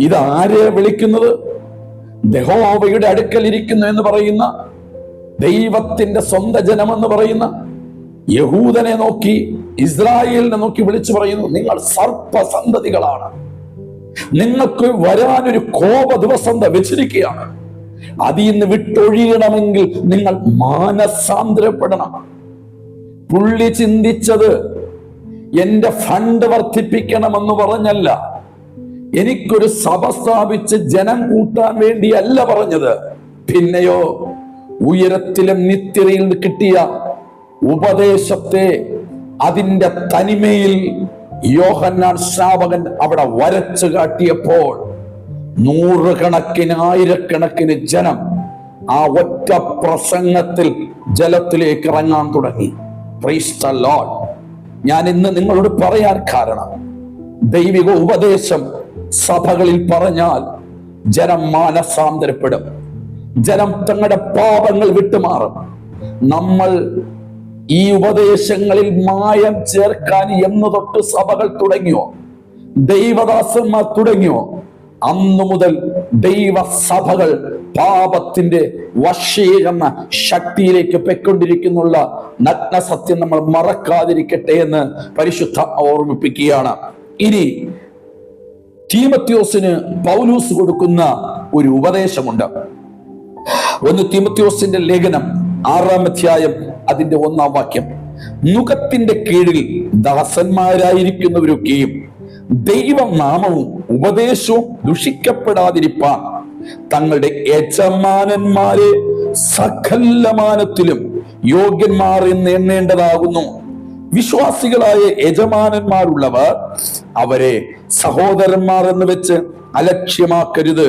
ഇതാരെ വിളിക്കുന്നത്? യഹോവയുടെ അടുക്കൽ ഇരിക്കുന്നു എന്ന് പറയുന്ന, ദൈവത്തിന്റെ സ്വന്തം ജനമെന്ന് പറയുന്ന യഹൂദനെ നോക്കി, ഇസ്രായേലിനെ നോക്കി വിളിച്ചു പറയുന്നു, നിങ്ങൾ സർപ്പസന്തതികളാണ്. നിങ്ങൾക്ക് വരാനൊരു കോപ ദിവസം വെച്ചിരിക്കുകയാണ്. അതിൽ നിന്ന് വിട്ടൊഴിയണമെങ്കിൽ നിങ്ങൾ മാനസാന്തരപ്പെടണം. പുള്ളി ചിന്തിച്ചത് എന്റെ ഫണ്ട് വർദ്ധിപ്പിക്കണമെന്ന് പറഞ്ഞല്ല, എനിക്കൊരു സഭ സ്ഥാപിച്ച് ജനം കൂട്ടാൻ വേണ്ടിയല്ല പറഞ്ഞത്. പിന്നെയോ ഉയരത്തിലും നിത്യതയിൽ നിന്ന് കിട്ടിയ ഉപദേശത്തെ അതിന്റെ തനിമയിൽ യോഹന്നാൻ സ്നാപകൻ അവിടെ വരച്ചു കാട്ടിയപ്പോൾ നൂറുകണക്കിന് ആയിരക്കണക്കിന് ജനം ആ ഒറ്റ പ്രസംഗത്തിൽ ജലത്തിലേക്ക് ഇറങ്ങാൻ തുടങ്ങി. Price the Lord. ഞാൻ ഇന്ന് നിങ്ങളോട് പറയാൻ കാരണം, ദൈവിക ഉപദേശം സഭകളിൽ പറഞ്ഞാൽ ജനം മാനസാന്തരപ്പെടും, ജനം തങ്ങളുടെ പാപങ്ങൾ വിട്ടുമാറും. നമ്മൾ ഈ ഉപദേശങ്ങളിൽ മായം ചേർക്കാൻ എന്ന് തൊട്ട് സഭകൾ തുടങ്ങിയോ, ദൈവദാസന്മാർ തുടങ്ങിയോ, അന്നു മുതൽ ദൈവസഭകൾ പാപത്തിന്റെ വശീകരണ ശക്തിയിലേക്ക് പൊയ്ക്കൊണ്ടിരിക്കുന്നുള്ള നഗ്ന സത്യം നമ്മൾ മറക്കാതിരിക്കട്ടെ എന്ന് പരിശുദ്ധ ഓർമ്മിപ്പിക്കുകയാണ്. ഇനി തീമോഥെയോസിന് പൗലോസ് കൊടുക്കുന്ന ഒരു ഉപദേശമുണ്ട്. 1 തീമോഥെയോസിന്റെ ലേഖനം 6-ാം അധ്യായം അതിന്റെ 1-ാം വാക്യം. നുകത്തിന്റെ കീഴിൽ ദാസന്മാരായിരിക്കുന്നവരൊക്കെയും ദൈവനാമവും ഉപദേശവും ദുഷിക്കപ്പെടാതിരിപ്പാൻ തങ്ങളുടെ യജമാനന്മാരെ സകലമാനത്തിലും യോഗ്യന്മാർ എന്ന് എണ്ണേണ്ടതാകുന്നു. വിശ്വാസികളായ യജമാനന്മാരുള്ളവർ അവരെ സഹോദരന്മാർ എന്ന് വെച്ച് അലക്ഷ്യമാക്കരുത്.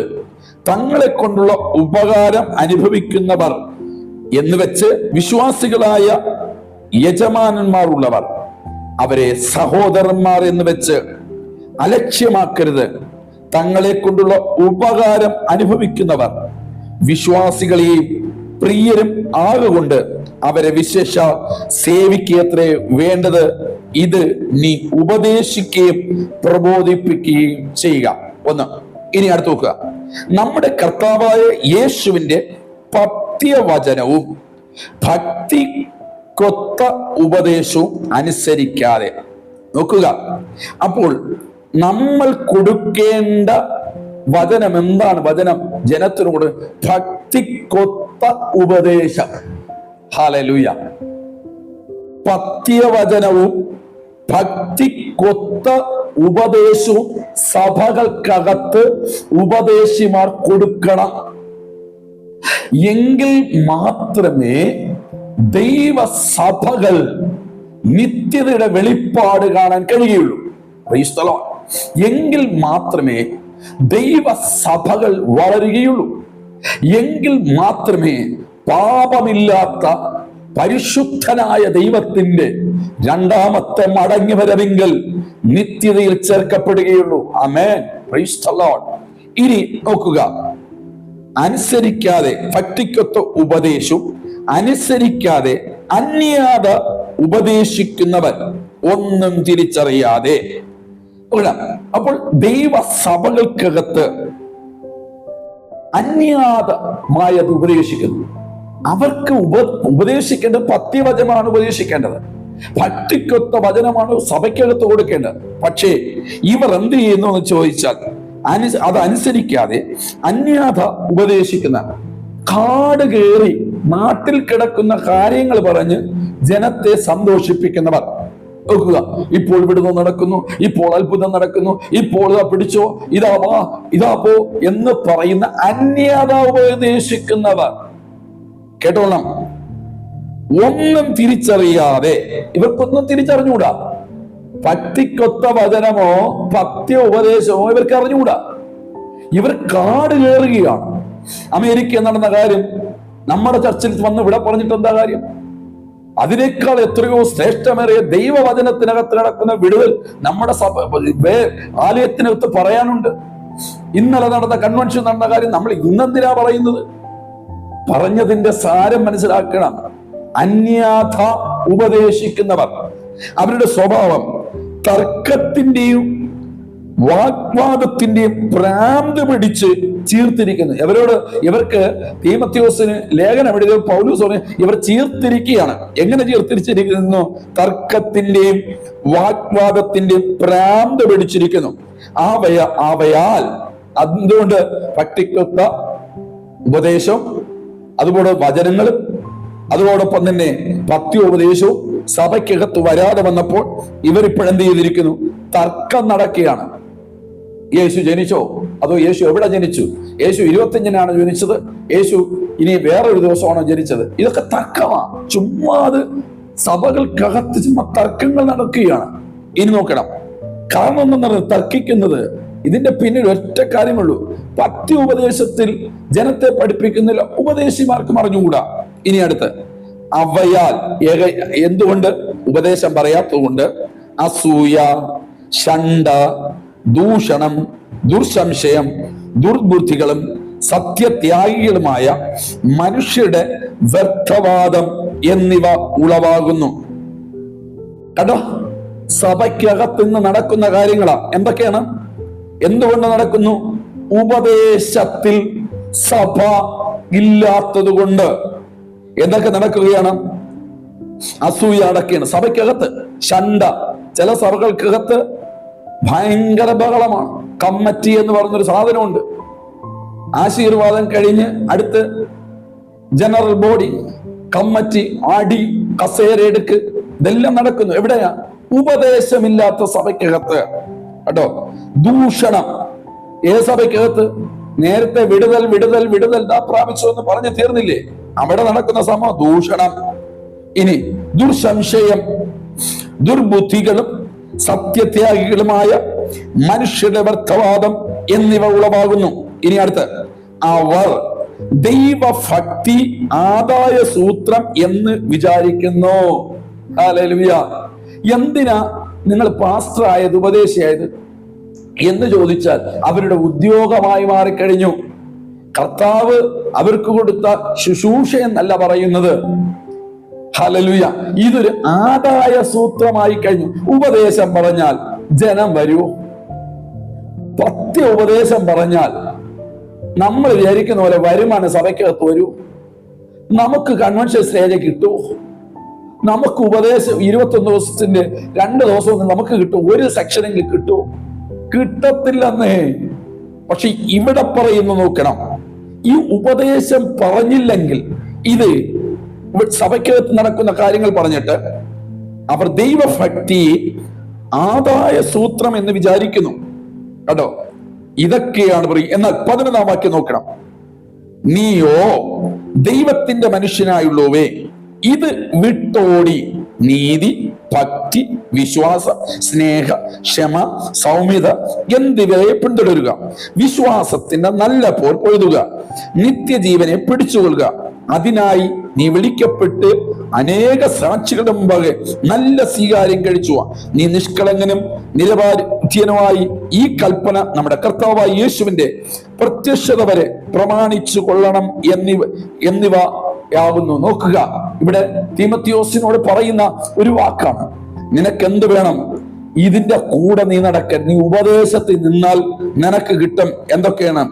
തങ്ങളെ കൊണ്ടുള്ള ഉപകാരം അനുഭവിക്കുന്നവർ എന്ന് വെച്ച് വിശ്വാസികളായ യജമാനന്മാരുള്ളവർ അവരെ സഹോദരന്മാർ എന്ന് വെച്ച് അലക്ഷ്യമാക്കരുത്. തങ്ങളെ കൊണ്ടുള്ള ഉപകാരം അനുഭവിക്കുന്നവർ വിശ്വാസികളെയും പ്രിയരും ആകൊണ്ട് അവരെ വിശേഷ സേവിക്കത്രേ വേണ്ടത്. ഇത് നീ ഉപദേശിക്കുകയും പ്രബോധിപ്പിക്കുകയും ചെയ്യുക. 1. ഇനി അടുത്ത് നോക്കുക. നമ്മുടെ കർത്താവായ യേശുവിന്റെ പഥ്യവചനവും ഭക്തിക്കൊത്ത ഉപദേശവും അനുസരിക്കാതെ നോക്കുക. അപ്പോൾ നമ്മൾ കൊടുക്കേണ്ട വചനം എന്താണ്? വചനം ജനത്തിനോട് ഭക്തിക്കൊത്ത ഉപദേശം. ഹല്ലേലൂയ. പഥ്യവചനവും ഭക്തിക്കൊത്ത ഉപദേശവും സഭകൾക്കകത്ത് ഉപദേശിമാർ കൊടുക്കണം. എങ്കിൽ മാത്രമേ ദൈവസഭകൾ നിത്യതയുടെ വെളിപ്പാട് കാണാൻ കഴിയുള്ളൂ. Price the Lord. എങ്കിൽ മാത്രമേ ദൈവസഭകൾ വളരുകയുള്ളൂ. എങ്കിൽ മാത്രമേ പാപമില്ലാത്ത പരിശുദ്ധനായ ദൈവത്തിന്റെ രണ്ടാമത്തെ മടങ്ങിവരവിങ്കൽ നിത്യതയിൽ ചേർക്കപ്പെടുകയുള്ളൂ. ആമേൻ. Praise the lord. ഇനി നോക്കുക. അനുസരിക്കാതെ ഭക്തിക്കൊത്ത ഉപദേശവും അനുസരിക്കാതെ അന്യാത ഉപദേശിക്കുന്നവൻ ഒന്നും തിരിച്ചറിയാതെ. അപ്പോൾ ദൈവസഭകൾക്കകത്ത് അന്യാതമായത് ഉപദേശിക്കുന്നു. അവർക്ക് ഉപദേശിക്കേണ്ടത് പഥ്യവചനമാണ് ഉപദേശിക്കേണ്ടത്, ഭക്തിക്കൊത്ത വചനമാണ് സഭയ്ക്കകത്ത് കൊടുക്കേണ്ടത്. പക്ഷേ ഇവർ എന്ത് ചെയ്യുന്നു എന്ന് ചോദിച്ചാൽ അതനുസരിക്കാതെ അന്യാത ഉപദേശിക്കുന്ന, കാട് കയറി നാട്ടിൽ കിടക്കുന്ന കാര്യങ്ങൾ പറഞ്ഞ് ജനത്തെ സന്തോഷിപ്പിക്കുന്നവർ. നോക്കുക, ഇപ്പോൾ വിടുതൽ നടക്കുന്നു, ഇപ്പോൾ അത്ഭുതം നടക്കുന്നു, ഇപ്പോൾ ഇതാ പിടിച്ചോ, ഇതാ വാ, ഇതാ പോ എന്ന് പറയുന്ന അന്യത ഉപദേശിക്കുന്നവർ. കേട്ടോളണം. ഒന്നും തിരിച്ചറിയാതെ, ഇവർക്കൊന്നും തിരിച്ചറിഞ്ഞുകൂടാ. ഭക്തിക്കൊത്ത വചനമോ പഥ്യ ഉപദേശമോ ഇവർക്ക് അറിഞ്ഞുകൂടാ. ഇവർ കാട് കയറുകയാണ്. അമേരിക്ക നടന്ന കാര്യം നമ്മുടെ ചർച്ചിൽ വന്ന് ഇവിടെ പറഞ്ഞിട്ട് എന്താ കാര്യം? അതിനേക്കാൾ എത്രയോ ശ്രേഷ്ഠമേറിയ ദൈവവചനത്തിനകത്ത് നടക്കുന്ന വിടുതൽ നമ്മുടെ ആലയത്തിനകത്ത് പറയാനുണ്ട്. ഇന്നലെ നടന്ന കൺവെൻഷൻ നടന്ന കാര്യം നമ്മൾ ഇന്നെന്തിനാ പറയുന്നത്? പറഞ്ഞതിന്റെ സാരം മനസ്സിലാക്കണം. അന്യാഥ ഉപദേശിക്കുന്നവർ, അവരുടെ സ്വഭാവം തർക്കത്തിന്റെയും വാഗ്വാദത്തിന്റെയും ഭ്രാന്ത് പിടിച്ച് ചീർത്തിരിക്കുന്നു. ഇവർക്ക് തീമോഥെയോസിന് ലേഖനം എഴുതിയ പൗലോസ് പറഞ്ഞു, ഇവർ ചീർത്തിരിക്കുകയാണ്. എങ്ങനെ ചീർത്തിരിച്ചിരിക്കുന്നു? തർക്കത്തിന്റെയും വാഗ്വാദത്തിന്റെയും ഭ്രാന്ത് പിടിച്ചിരിക്കുന്നു. ആവയാൽ അതുകൊണ്ട് ഭക്തിക്കൊത്ത ഉപദേശം, അതുപോലെ വചനങ്ങളും, അതോടൊപ്പം തന്നെ പത്യോപദേശവും സഭയ്ക്കകത്ത് വരാതെ വന്നപ്പോൾ ഇവരിപ്പോഴെന്ത് ചെയ്തിരിക്കുന്നു? തർക്കം നടക്കുകയാണ്. യേശു ജനിച്ചോ? അതോ യേശു എവിടെ ജനിച്ചു? യേശു 25-നാണ് ജനിച്ചത്, യേശു ഇനി വേറൊരു ദിവസമാണോ ജനിച്ചത്? ഇതൊക്കെ തർക്കമാണ്. ചുമ്മാത് സഭകൾക്കകത്ത് ചുമ്മാ തർക്കങ്ങൾ നടക്കുകയാണ്. ഇനി നോക്കണം, കാരണം എന്തെന്ന് തർക്കിക്കുന്നത്, ഇതിന്റെ പിന്നിൽ ഒറ്റ കാര്യമുള്ളൂ. പത്യോപദേശത്തിൽ ജനത്തെ പഠിപ്പിക്കുന്നില്ല, ഉപദേശിമാർക്ക് അറിഞ്ഞുകൂടാ. ഇനി അടുത്ത് അവയാൽ, എന്തുകൊണ്ട്? ഉപദേശം പറയാത്തതുകൊണ്ട്. അസൂയ, ഷണ്ട, ദൂഷണം, ദുർസംശയം, ദുർബുദ്ധികളും സത്യത്യാഗികളുമായ മനുഷ്യരുടെ വ്യർത്ഥവാദം എന്നിവ ഉളവാകുന്നു. കേട്ടോ, സഭയ്ക്കകത്ത് നിന്ന് നടക്കുന്ന കാര്യങ്ങളാ. എന്തൊക്കെയാണ്? എന്തുകൊണ്ട് നടക്കുന്നു? ഉപദേശത്തിൽ സഭ ഇല്ലാത്തത് കൊണ്ട് എന്തൊക്കെ നടക്കുകയാണ്? അസൂയ അടക്കുകയാണ് സഭയ്ക്കകത്ത്. ഷണ്ട, ചില സഭകൾക്കകത്ത് ഭയങ്കര ബഹളമാണ്. കമ്മിറ്റി എന്ന് പറയുന്നൊരു സാധനമുണ്ട്. ആശീർവാദം കഴിഞ്ഞ് അടുത്ത് ജനറൽ ബോഡി, കമ്മിറ്റി, അടി, കസേരയെടുക്ക്, ഇതെല്ലാം നടക്കുന്നു. എവിടെയാ? ഉപദേശമില്ലാത്ത സഭയ്ക്കകത്ത്. കേട്ടോ, ദൂഷണം. സഭയ്ക്കകത്ത് നേരത്തെ വിടുതൽ വിടുതൽ വിടുതൽ പ്രാപിച്ചു എന്ന് പറഞ്ഞു തീർന്നില്ലേ? അവിടെ നടക്കുന്ന സമയം ദൂഷണം. ഇനി ദുർസംശയം, ദുർബുദ്ധികളും സത്യത്യാഗികളുമായ മനുഷ്യരുടെ വ്യർത്ഥവാദം എന്നിവ ഉളവാകുന്നു. ഇനി അടുത്ത്, അവർ ദൈവഭക്തി ആദായ സൂത്രം എന്ന് വിചാരിക്കുന്നു. ഹല്ലേലൂയ. എന്തിനാ നിങ്ങൾ പാസ്റ്റർ ആയത്, ഉപദേശിയായത് എന്ന് ചോദിച്ചാൽ അവരുടെ ഉദ്യോഗമായി മാറിക്കഴിഞ്ഞു. കർത്താവ് അവർക്ക് കൊടുത്ത ശുശ്രൂഷ എന്നല്ല പറയുന്നത്. ഹല്ലേലൂയ. ഇതൊരു ആദായ സൂത്രമായി കഴിഞ്ഞു. ഉപദേശം പറഞ്ഞാൽ ജനം വരൂ. ഉപദേശം പറഞ്ഞാൽ നമ്മൾ വിചാരിക്കുന്ന പോലെ വരുമാനം സഭയ്ക്കകത്ത് വരൂ. നമുക്ക് കൺവെൻഷൻ സ്റ്റേജ് കിട്ടൂ. നമുക്ക് ഉപദേശം 21 ദിവസത്തിന്റെ 2 ദിവസം നമുക്ക് കിട്ടും. ഒരു സെക്ഷനെങ്കിലും കിട്ടും? കിട്ടത്തില്ലെന്നേ. പക്ഷെ ഇവിടെ പറയുന്നു, നോക്കണം, ഈ ഉപദേശം പറഞ്ഞില്ലെങ്കിൽ, ഇത് സഭയ്ക്കകത്ത് നടക്കുന്ന കാര്യങ്ങൾ പറഞ്ഞിട്ട് അവർ ദൈവഭക്തി ആദായ സൂത്രം എന്ന് വിചാരിക്കുന്നു. കേട്ടോ, ഇതൊക്കെയാണ് പറയും. എന്നാൽ 11-ാം വാക്യം നോക്കണം. നീയോ ദൈവത്തിന്റെ മനുഷ്യനായുള്ളവേ, ഇത് വിട്ടോടി നീതി, ഭക്തി, വിശ്വാസം, സ്നേഹ, ക്ഷമ, സൗമ്യത എന്നിവയെ പിന്തുടരുക. വിശ്വാസത്തിന്റെ നല്ല പോർ പൊഴുതുക, നിത്യജീവനെ പിടിച്ചുകൊള്ളുക. അതിനായി നീ വിളിക്കപ്പെട്ട് അനേക സാക്ഷികളുടെ മുമ്പാകെ നല്ല സ്വീകാര്യം കഴിച്ചു. നീ നിഷ്കളങ്കനും നിരപരാധിയുമായി ഈ കൽപ്പന നമ്മുടെ കർത്താവായ യേശുവിന്റെ പ്രത്യക്ഷത വരെ പ്രമാണിച്ചു കൊള്ളണം എന്നിവ യാവുന്നു. നോക്കുക, ഇവിടെ തീമോഥെയോസിനോട് പറയുന്ന ഒരു വാക്കാണ്. നിനക്കെന്ത് വേണം? ഇതിന്റെ കൂടെ നീ നടക്കാൻ. നീ ഉപദേശത്തിൽ നിന്നാൽ നിനക്ക് കിട്ടും എന്തൊക്കെയാണ്?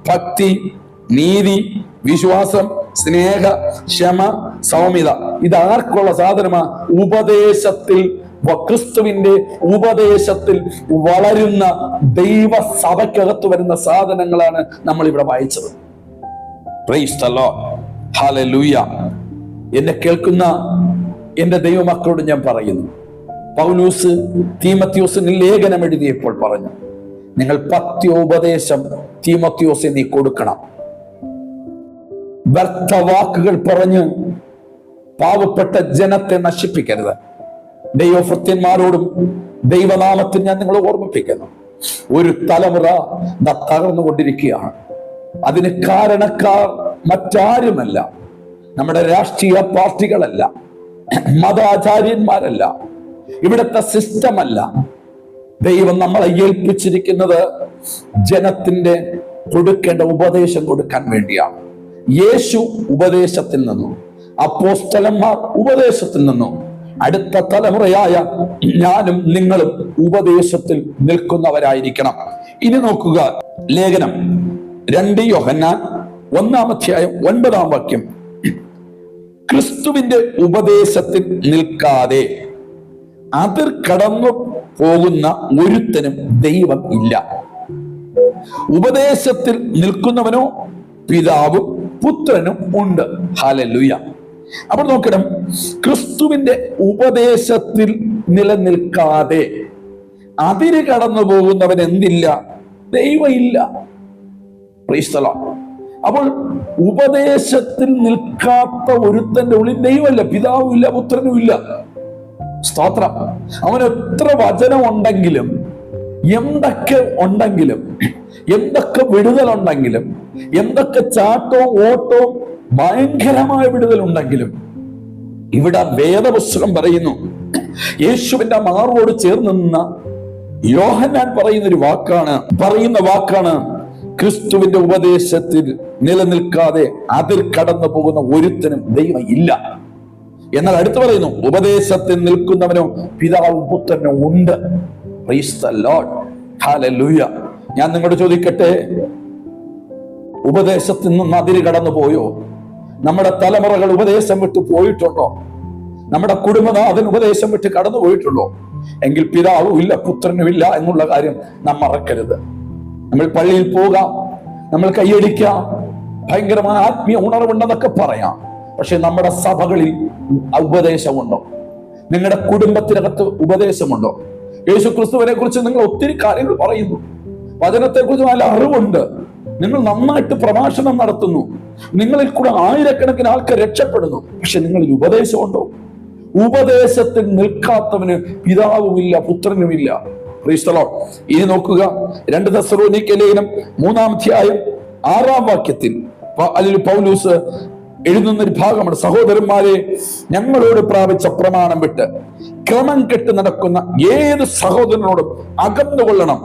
ഭക്തി, നീതി, വിശ്വാസം, സ്നേഹ, ക്ഷമ, സൗമ്യത. ഇതാർക്കുള്ള സാധനമാ? ഉപദേശത്തിൽ, ക്രിസ്തുവിന്റെ ഉപദേശത്തിൽ വളരുന്ന ദൈവസഭയ്ക്കകത്ത് വരുന്ന സാധനങ്ങളാണ് നമ്മൾ ഇവിടെ വായിച്ചത്. Price the lord. ഹല്ലേലൂയ. എന്നെ കേൾക്കുന്ന എന്റെ ദൈവമക്കളോട് ഞാൻ പറയുന്നു, പൗലോസ് തീമോഥെയോസിന് ലേഖനം എഴുതിയപ്പോൾ പറഞ്ഞു, നിങ്ങൾ പത്യോപദേശം തീമോഥെയോസിന് നീ കൊടുക്കണം. വ്യർത്ഥവാക്കുകൾ പറഞ്ഞ് പാവപ്പെട്ട ജനത്തെ നശിപ്പിക്കരുത്. ദൈവഭൃത്യന്മാരോടും ദൈവനാമത്തിൽ ഞാൻ നിങ്ങളെ ഓർമ്മിപ്പിക്കുന്നു, ഒരു തലമുറ തകർന്നുകൊണ്ടിരിക്കുകയാണ്. അതിന് കാരണക്കാർ മറ്റാരുമല്ല, നമ്മുടെ രാഷ്ട്രീയ പാർട്ടികളല്ല, മതാചാര്യന്മാരല്ല, ഇവിടുത്തെ സിസ്റ്റമല്ല. ദൈവം നമ്മളെ ഏൽപ്പിച്ചിരിക്കുന്നത് ജനത്തിന്റെ കൊടുക്കേണ്ട ഉപദേശം കൊടുക്കാൻ വേണ്ടിയാണ്. യേശു ഉപദേശത്തിൽ നിന്നും, അപ്പോസ്തലന്മാർ ഉപദേശത്തിൽ നിന്നും, അടുത്ത തലമുറയായ ഞാനും നിങ്ങളും ഉപദേശത്തിൽ നിൽക്കുന്നവരായിരിക്കണം. ഇനി നോക്കുക, ലേഖനം 2 യോഹന്നാൻ 1:9 ക്രിസ്തുവിന്റെ ഉപദേശത്തിൽ നിൽക്കാതെ അതിർ കടന്നു പോകുന്ന ഒരുത്തനും ദൈവം ഇല്ല. ഉപദേശത്തിൽ നിൽക്കുന്നവനോ പിതാവും പുത്രനും ഉണ്ട്. ഹല്ലേലൂയ. അപ്പോൾ നോക്കണം, ക്രിസ്തുവിന്റെ ഉപദേശത്തിൽ നിലനിൽക്കാതെ അതിര് കടന്നു പോകുന്നവൻ എന്തില്ല? ദൈവം ഇല്ല. Price the Lord. അപ്പോൾ ഉപദേശത്തിൽ നിൽക്കാത്ത ഒരുത്തന്റെ ഉള്ളിൽ ദൈവമില്ല, പിതാവും ഇല്ല, പുത്രനും ഇല്ല. സ്തോത്രം. അവൻ എത്ര വചനം ഉണ്ടെങ്കിലും, എന്തൊക്കെ ഉണ്ടെങ്കിലും, എന്തൊക്കെ വിടുതലുണ്ടെങ്കിലും, എന്തൊക്കെ ചാട്ടവും ഓട്ടവും ഭയങ്കരമായ വിടുതലുണ്ടെങ്കിലും, ഇവിടെ വേദപുസ്തകം പറയുന്നു, യേശുവിന്റെ മാറോട് ചേർന്ന് നിന്ന യോഹന്നാൻ പറയുന്ന വാക്കാണ് ക്രിസ്തുവിന്റെ ഉപദേശത്തിൽ നിലനിൽക്കാതെ അതിൽ കടന്നു പോകുന്ന ഒരുത്തനും ദൈവം ഇല്ല. എന്നാൽ അടുത്ത് പറയുന്നു, ഉപദേശത്തിൽ നിൽക്കുന്നവനോ പിതാവും പുത്രനും ഉണ്ട്. Price the lord. ഹല്ലേലൂയ. ഞാൻ നിങ്ങളോട് ചോദിക്കട്ടെ, ഉപദേശത്തിൽ നിന്ന് അതിര് കടന്നു പോയോ? നമ്മുടെ തലമുറകൾ ഉപദേശം വിട്ട് പോയിട്ടുണ്ടോ? നമ്മുടെ കുടുംബനാഥൻ ഉപദേശം വിട്ട് കടന്നു പോയിട്ടുണ്ടോ? എങ്കിൽ പിതാവും ഇല്ല, പുത്രനും ഇല്ല എന്നുള്ള കാര്യം നാം മറക്കരുത്. നമ്മൾ പള്ളിയിൽ പോകാം, നമ്മൾ കൈയടിക്കാം, ഭയങ്കരമായ ആത്മീയ ഉണർവുണ്ടെന്നൊക്കെ പറയാം. പക്ഷെ നമ്മുടെ സഭകളിൽ ഉപദേശമുണ്ടോ? നിങ്ങളുടെ കുടുംബത്തിനകത്ത് ഉപദേശമുണ്ടോ? യേശു ക്രിസ്തുവിനെ കുറിച്ച് നിങ്ങൾ ഒത്തിരി കാര്യങ്ങൾ പറയുന്നു, വചനത്തെ കുറിച്ച് നല്ല അറിവുണ്ട്, നിങ്ങൾ നന്നായിട്ട് പ്രഭാഷണം നടത്തുന്നു, നിങ്ങളിൽ കൂടെ ആയിരക്കണക്കിന് ആൾക്കാർ രക്ഷപ്പെടുന്നു. പക്ഷെ നിങ്ങളിൽ ഉപദേശമുണ്ടോ? ഉപദേശത്തിൽ നിൽക്കാത്തവന് പിതാവുമില്ല, പുത്രനുമില്ല. Praise the lord. ഇനി നോക്കുക, 2 തെസ്സലോനിക്ക ലേഖനം 3:6 അതിൽ പൗലോസ് എഴുതുന്നൊരു ഭാഗമാണ്, സഹോദരന്മാരെ, ഞങ്ങളോട് പ്രാപിച്ച പ്രമാണം വിട്ട് ക്രമം കെട്ട് നടക്കുന്ന ഏത് സഹോദരനോടും അകന്നുകൊള്ളണം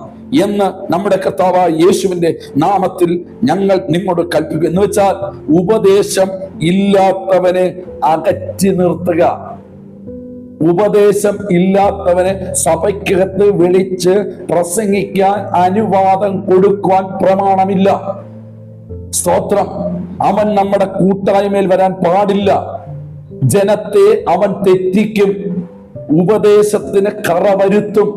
എന്ന് നമ്മുടെ കർത്താവായ യേശുവിന്റെ നാമത്തിൽ ഞങ്ങൾ നിങ്ങളോട് കൽപ്പിക്കും. എന്ന് വെച്ചാൽ ഉപദേശം ഇല്ലാത്തവനെ അകറ്റി നിർത്തുക. ഉപദേശം ഇല്ലാത്തവനെ സഭയ്ക്കകത്ത് വിളിച്ച് പ്രസംഗിക്കാൻ അനുവാദം കൊടുക്കുവാൻ പ്രമാണമില്ല. സ്തോത്രം. അവൻ നമ്മുടെ കൂട്ടായ്മയിൽ വരാൻ പാടില്ല. ജനത്തെ അവൻ തെറ്റിക്കും, ഉപദേശത്തിന് കറ വരുത്തും,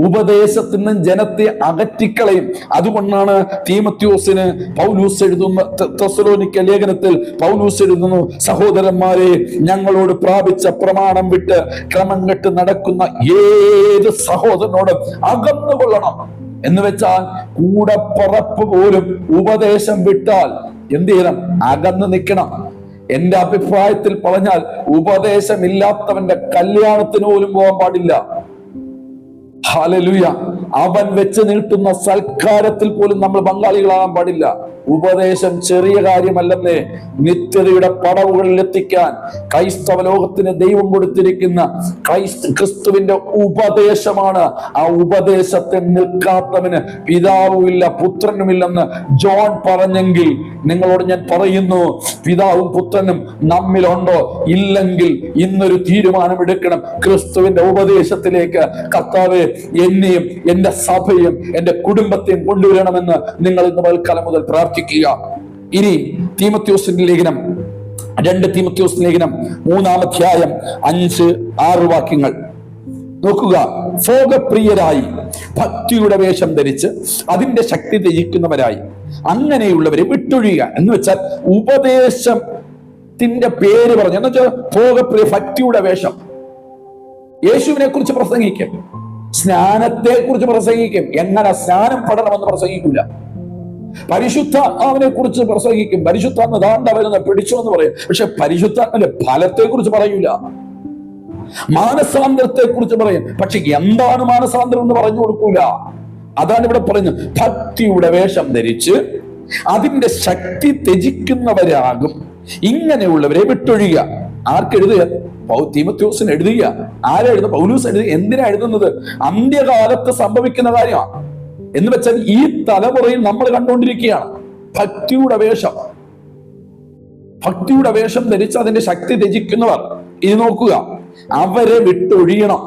ഉപദേശത്തിന് ജനത്തെ അകറ്റിക്കളയും. അതുകൊണ്ടാണ് തീമോഥെയോസിന് പൗലോസ് എഴുതുന്ന തെസ്സലോനിക്ക ലേഖനത്തിൽ പൗലോസ് എഴുതുന്നു, സഹോദരന്മാരെ, ഞങ്ങളോട് പ്രാപിച്ച പ്രമാണം വിട്ട് ക്രമം കെട്ട് നടക്കുന്ന ഏത് സഹോദരനോടും അകന്നുകൊള്ളണം. എന്ന് വെച്ചാൽ കൂടെ പറപ്പ് പോലും ഉപദേശം വിട്ടാൽ എന്ത് ചെയ്യണം? അകന്ന് നിൽക്കണം. എന്റെ അഭിപ്രായത്തിൽ പറഞ്ഞാൽ ഉപദേശമില്ലാത്തവന്റെ കല്യാണത്തിന് പോലും പോകാൻ പാടില്ല. ഹല്ലേലൂയ. അവൻ വെച്ച് നീട്ടുന്ന സൽക്കാരത്തിൽ പോലും നമ്മൾ പങ്കാളികളാകാൻ പാടില്ല. ഉപദേശം ചെറിയ കാര്യമല്ലെന്നേ. നിത്യതയുടെ പടവുകളിൽ എത്തിക്കാൻ ക്രൈസ്തവ ലോകത്തിന് ദൈവം കൊടുത്തിരിക്കുന്ന ക്രിസ്തുവിന്റെ ഉപദേശമാണ്. ആ ഉപദേശത്തെ നിൽക്കാത്തവന് പിതാവുമില്ല, പുത്രനുമില്ലെന്ന് ജോൺ പറഞ്ഞെങ്കിൽ നിങ്ങളോട് ഞാൻ പറയുന്നു, പിതാവും പുത്രനും നമ്മിലുണ്ടോ? ഇല്ലെങ്കിൽ ഇന്നൊരു തീരുമാനമെടുക്കണം. ക്രിസ്തുവിന്റെ ഉപദേശത്തിലേക്ക് കർത്താവേ, എന്നെയും എന്റെ സഭയും എന്റെ കുടുംബത്തെയും കൊണ്ടുവരണമെന്ന് നിങ്ങൾ ഇന്ന് പകൽക്കാലം മുതൽ പ്രാർത്ഥിക്കുക. ഇനി തീമോഥെയോസിന്റെ ലേഖനം 2 തീമോഥെയോസ് ലേഖനം 3:5-6 നോക്കുക. ഭോഗപ്രിയരായി ഭക്തിയുടെ വേഷം ധരിച്ച് അതിന്റെ ശക്തി ത്യജിക്കുന്നവരായി അങ്ങനെയുള്ളവരെ വിട്ടൊഴിയുക. എന്ന് വെച്ചാൽ ഉപദേശത്തിന്റെ പേര് പറഞ്ഞു, എന്ന് വെച്ചാൽ ഭോഗപ്രിയ, ഭക്തിയുടെ വേഷം. യേശുവിനെ കുറിച്ച് പ്രസംഗിക്കും, സ്നാനത്തെ കുറിച്ച് പ്രസംഗിക്കും, എങ്ങനെ സ്നാനം പഠനമെന്ന് പ്രസംഗിക്കില്ല. പരിശുദ്ധാത്മാവിനെ കുറിച്ച് പ്രസംഗിക്കും, പരിശുദ്ധാത്മ ദാണ്ട വരുന്ന പിടിച്ചോ എന്ന് പറയും. പക്ഷെ പരിശുദ്ധാത്മന്റെ ഫലത്തെ കുറിച്ച് പറയൂല. മാനസാന്തരത്തെ കുറിച്ച് പറയും, പക്ഷെ എന്താണ് മാനസാന്തരം എന്ന് പറഞ്ഞു കൊടുക്കൂല. അതാണ് ഇവിടെ പറയുന്നത്. ഭക്തിയുടെ വേഷം ധരിച്ച് അതിന്റെ ശക്തി ത്യജിക്കുന്നവരാകും ഇങ്ങനെയുള്ളവരെ വിട്ടൊഴിയുക. ആർക്കെഴുതുക? തീമോഥെയോസിന് എഴുതുക. ആരാ എഴുതുക? പൗലോസ് എഴുതുക. എന്തിനാ എഴുതുന്നത്? അന്ത്യകാലത്ത് സംഭവിക്കുന്ന കാര്യമാണ്. എന്ന് വെച്ചാൽ ഈ തലമുറയിൽ നമ്മൾ കണ്ടുകൊണ്ടിരിക്കുകയാണ് ഭക്തിയുടെ വേഷം. ഭക്തിയുടെ വേഷം ധരിച്ച് അതിന്റെ ശക്തി ത്യജിക്കുന്നവർ. ഇത് നോക്കുക, അവരെ വിട്ടൊഴിയണം.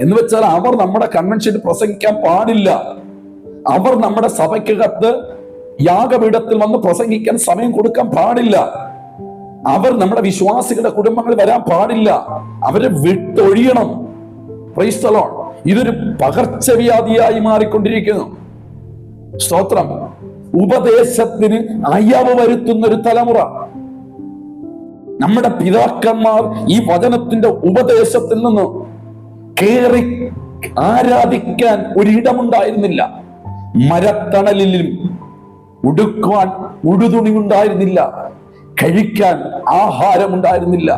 എന്ന് വെച്ചാൽ അവർ നമ്മുടെ കൺവെൻഷനിൽ പ്രസംഗിക്കാൻ പാടില്ല. അവർ നമ്മുടെ സഭയ്ക്കകത്ത് യാഗപീഠത്തിൽ വന്ന് പ്രസംഗിക്കാൻ സമയം കൊടുക്കാൻ പാടില്ല. അവർ നമ്മുടെ വിശ്വാസികളുടെ കുടുംബങ്ങളിൽ വരാൻ പാടില്ല. അവരെ വിട്ടൊഴിയണം. Price the Lord. ഇതൊരു പകർച്ചവ്യാധിയായി മാറിക്കൊണ്ടിരിക്കുന്നു. സ്തോത്രം. ഉപദേശത്തിന് അയവ് വരുത്തുന്ന ഒരു തലമുറ. നമ്മുടെ പിതാക്കന്മാർ ഈ വചനത്തിന്റെ ഉപദേശത്തിൽ നിന്ന് കേറി ആരാധിക്കാൻ ഒരിടമുണ്ടായിരുന്നില്ല. മരത്തണലിലും ഉടുക്കുവാൻ ഉടുതുണി ഉണ്ടായിരുന്നില്ല. കഴിക്കാൻ ആഹാരമുണ്ടായിരുന്നില്ല.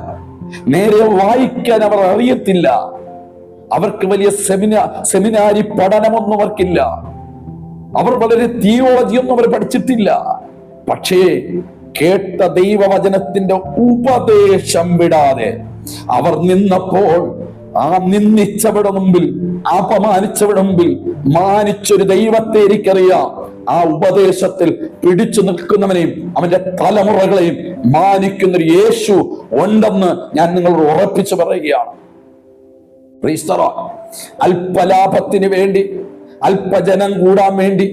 നേരെ വായിക്കാൻ അവർ അറിയത്തില്ല. അവർക്ക് വലിയ സെമിനാരി പഠനമൊന്നും അവർക്കില്ല. അവർ വളരെ തിയോളജിയൊന്നും അവർ പഠിച്ചിട്ടില്ല. പക്ഷേ കേട്ട ദൈവവചനത്തിന്റെ ഉപദേശം വിടാതെ അവർ നിന്നപ്പോൾ ആ നിന്ദിച്ചവരുടെ മുമ്പിൽ, അപമാനിച്ചവരുടെ മുമ്പിൽ മാനിച്ചൊരു ദൈവത്തെ എനിക്കറിയാം. ആ ഉപദേശത്തിൽ പിടിച്ചു നിൽക്കുന്നവനെയും അവന്റെ തലമുറകളെയും മാനിക്കുന്നൊരു യേശു ഉണ്ടെന്ന് ഞാൻ നിങ്ങളോട് ഉറപ്പിച്ചു പറയുകയാണ്. അല്പലാഭത്തിന് വേണ്ടി, അല്പജനം കൂടാൻ വേണ്ടി,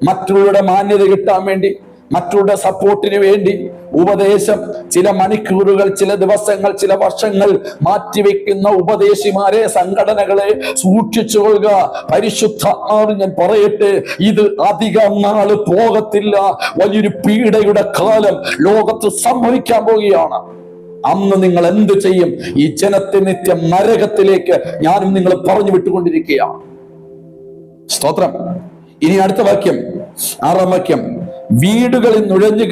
മറ്റുള്ളവരുടെ മാന്യത കിട്ടാൻ വേണ്ടി, മറ്റുള്ളവരുടെ സപ്പോർട്ടിന് വേണ്ടി ഉപദേശം ചില മണിക്കൂറുകൾ, ചില ദിവസങ്ങൾ, ചില വർഷങ്ങൾ മാറ്റിവെക്കുന്ന ഉപദേശിമാരെ, സംഘടനകളെ സൂക്ഷിച്ചു കൊള്ളുക. പരിശുദ്ധാത്മാവ് ഞാൻ പറയട്ടെ, ഇത് അധികം നാള് പോകത്തില്ല. വലിയൊരു പീഡയുടെ കാലം ലോകത്ത് സംഭവിക്കാൻ പോവുകയാണ്. അന്ന് നിങ്ങൾ എന്ത് ചെയ്യും? ഈ ജനത്തെ നിത്യം നരകത്തിലേക്ക് ഞാനും നിങ്ങൾ പറഞ്ഞു വിട്ടുകൊണ്ടിരിക്കുകയാണ്. സ്തോത്രം. ഇനി അടുത്ത വാക്യം, 6-ാം വാക്യം. വീടുകളിൽ നുഴഞ്ഞു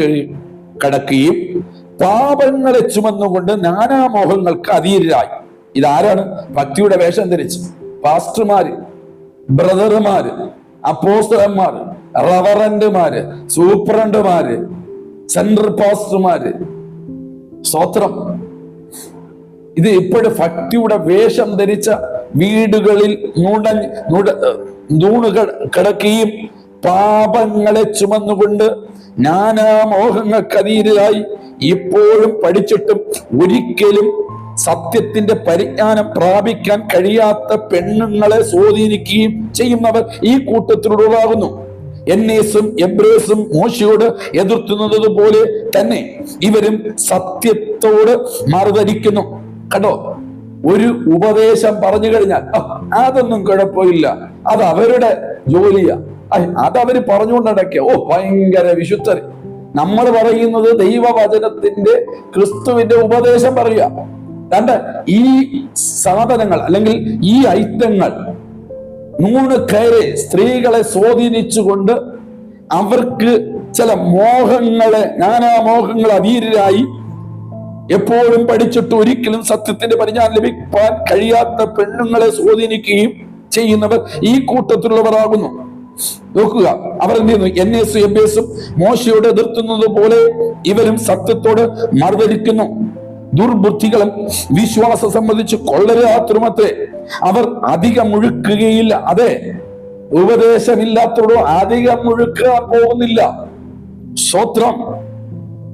കടക്കുകയും പാപങ്ങളെ ചുമന്നുകൊണ്ട് നാനാമോഹങ്ങൾക്ക് അധീരരായി. ഇതാരാണ്? ഭക്തിയുടെ വേഷം ധരിച്ച് പാസ്റ്റർമാര്, ബ്രദർമാര്, അപ്പോസ്തലന്മാര്, റവറന്റുമാര്, സൂപ്രണ്ടുമാര്, സെൻട്രൽ പാസ്റ്റർമാര്. സ്തോത്രം. ഇത് ഇപ്പോഴും ഭക്തിയുടെ വേഷം ധരിച്ച വീടുകളിൽ നൂണുകൾ കിടക്കുകയും പാപങ്ങളെ ചുമന്നുകൊണ്ട് നാനാമോഹങ്ങൾക്കധീരരായി ഇപ്പോഴും പഠിച്ചിട്ടും ഒരിക്കലും സത്യത്തിന്റെ പരിജ്ഞാനം പ്രാപിക്കാൻ കഴിയാത്ത പെണ്ണുങ്ങളെ സ്വാധീനിക്കുകയും ചെയ്യുന്നവർ ഈ കൂട്ടത്തിലുള്ളതാകുന്നു. എന്നേസും എബ്രേസും മോശയോട് എതിർത്തുന്നത് പോലെ തന്നെ ഇവരും സത്യത്തോട് മറുതരിക്കുന്നു. കണ്ടോ? ഒരു ഉപദേശം പറഞ്ഞു കഴിഞ്ഞാൽ അതൊന്നും കുഴപ്പമില്ല, അത് അവരുടെ ജോലിയാ, അതവര് പറഞ്ഞുകൊണ്ട് നടക്കുക. ഭയങ്കര വിശുദ്ധർ. നമ്മൾ പറയുന്നത് ദൈവവചനത്തിന്റെ ക്രിസ്തുവിന്റെ ഉപദേശം പറയുക. കണ്ട് ഈ സാധനങ്ങൾ അല്ലെങ്കിൽ ഈ ഐറ്റങ്ങൾ നൂണ് കയറി സ്ത്രീകളെ സ്വാധീനിച്ചുകൊണ്ട് അവർക്ക് ചില മോഹങ്ങളെ, നാനാമോഹങ്ങൾ അധീരരായി എപ്പോഴും പഠിച്ചിട്ട് ഒരിക്കലും സത്യത്തിന്റെ പരിജ്ഞാനം ലഭിക്കാൻ കഴിയാത്ത പെണ്ണുങ്ങളെ സ്വാധീനിക്കുകയും ചെയ്യുന്നവർ ഈ കൂട്ടത്തിലുള്ളവരാകുന്നു. നോക്കുക, അവർ എന്ത് ചെയ്യുന്നു? എന്നേസും എബ്ബേസും മോശയോട് എതിർത്തുന്നത് പോലെ ഇവരും സത്യത്തോട് മറുതലിക്കുന്നു. ദുർബുദ്ധികളും വിശ്വാസം സംബന്ധിച്ച് കൊള്ളരാത്രുമത്രേ. അവർ അധികം മുഴുക്കുകയില്ല. അതെ, ഉപദേശമില്ലാത്തവരോ അധികം മുഴുക്കാൻ പോകുന്നില്ല. സ്തോത്രം.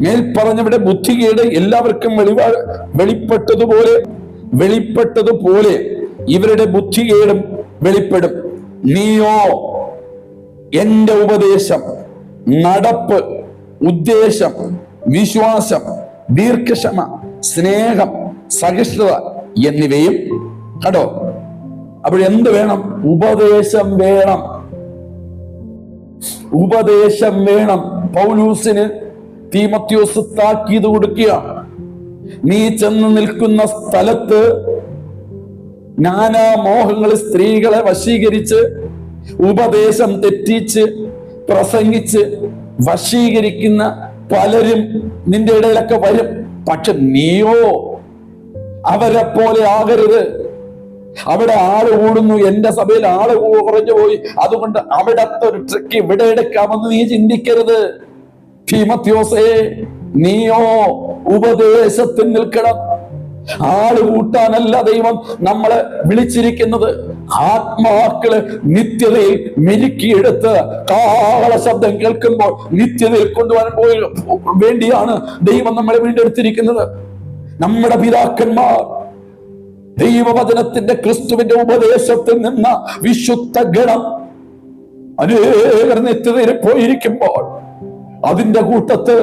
മേൽപ്പറഞ്ഞവിടെ ബുദ്ധികേട് എല്ലാവർക്കും വെളിപ്പെട്ടതുപോലെ ഇവരുടെ ബുദ്ധികേടും വെളിപ്പെടും. നീയോ എന്റെ ഉപദേശം, നടപ്പ്, ഉദ്ദേശം, വിശ്വാസം, ദീർഘക്ഷമ, സ്നേഹം, സഹിഷ്ണുത എന്നിവയും. കണ്ടോ? അപ്പോഴെന്ത് വേണം? ഉപദേശം വേണം. ഉപദേശം വേണം. പൗലൂസിന് തീമോഥെയോസ് താക്കീത് കൊടുക്കുകയാണ്. നീ ചെന്ന് നിൽക്കുന്ന സ്ഥലത്ത് നാനാമോഹങ്ങൾ സ്ത്രീകളെ വശീകരിച്ച്, ഉപദേശം തെറ്റിച്ച് പ്രസംഗിച്ച് വശീകരിക്കുന്ന പലരും നിന്റെ ഇടയിലൊക്കെ വരും. പക്ഷെ നീയോ അവരെ പോലെ ആകരുത്. അവിടെ ആള് കൂടുന്നു, എന്റെ സഭയിൽ ആള് കുറഞ്ഞു പോയി, അതുകൊണ്ട് അവിടത്തെ ഒരു ട്രിക്ക് ഇവിടെ എടുക്കാമെന്ന് നീ ചിന്തിക്കരുത്. തീമോഥെയോസേ, നീയോ ഉപദേശത്തിൽ നിൽക്കണം. ആള് കൂട്ടാനല്ല ദൈവം നമ്മളെ വിളിച്ചിരിക്കുന്നത്. ആത്മാക്കള് നിത്യതയിൽ മെരുക്കിയെടുത്ത് കാഹള ശബ്ദം കേൾക്കുമ്പോൾ നിത്യതയിൽ കൊണ്ടുപോകാൻ വേണ്ടിയാണ് ദൈവം നമ്മളെ വീണ്ടെടുത്തിരിക്കുന്നത്. നമ്മുടെ പിതാക്കന്മാർ ദൈവവചനത്തിന്റെ ക്രിസ്തുവിന്റെ ഉപദേശത്തിൽ നിന്ന വിശുദ്ധ ഗണം അനേകർ നിത്യതയിൽ പോയിരിക്കുമ്പോൾ അതിന്റെ കൂട്ടത്ത്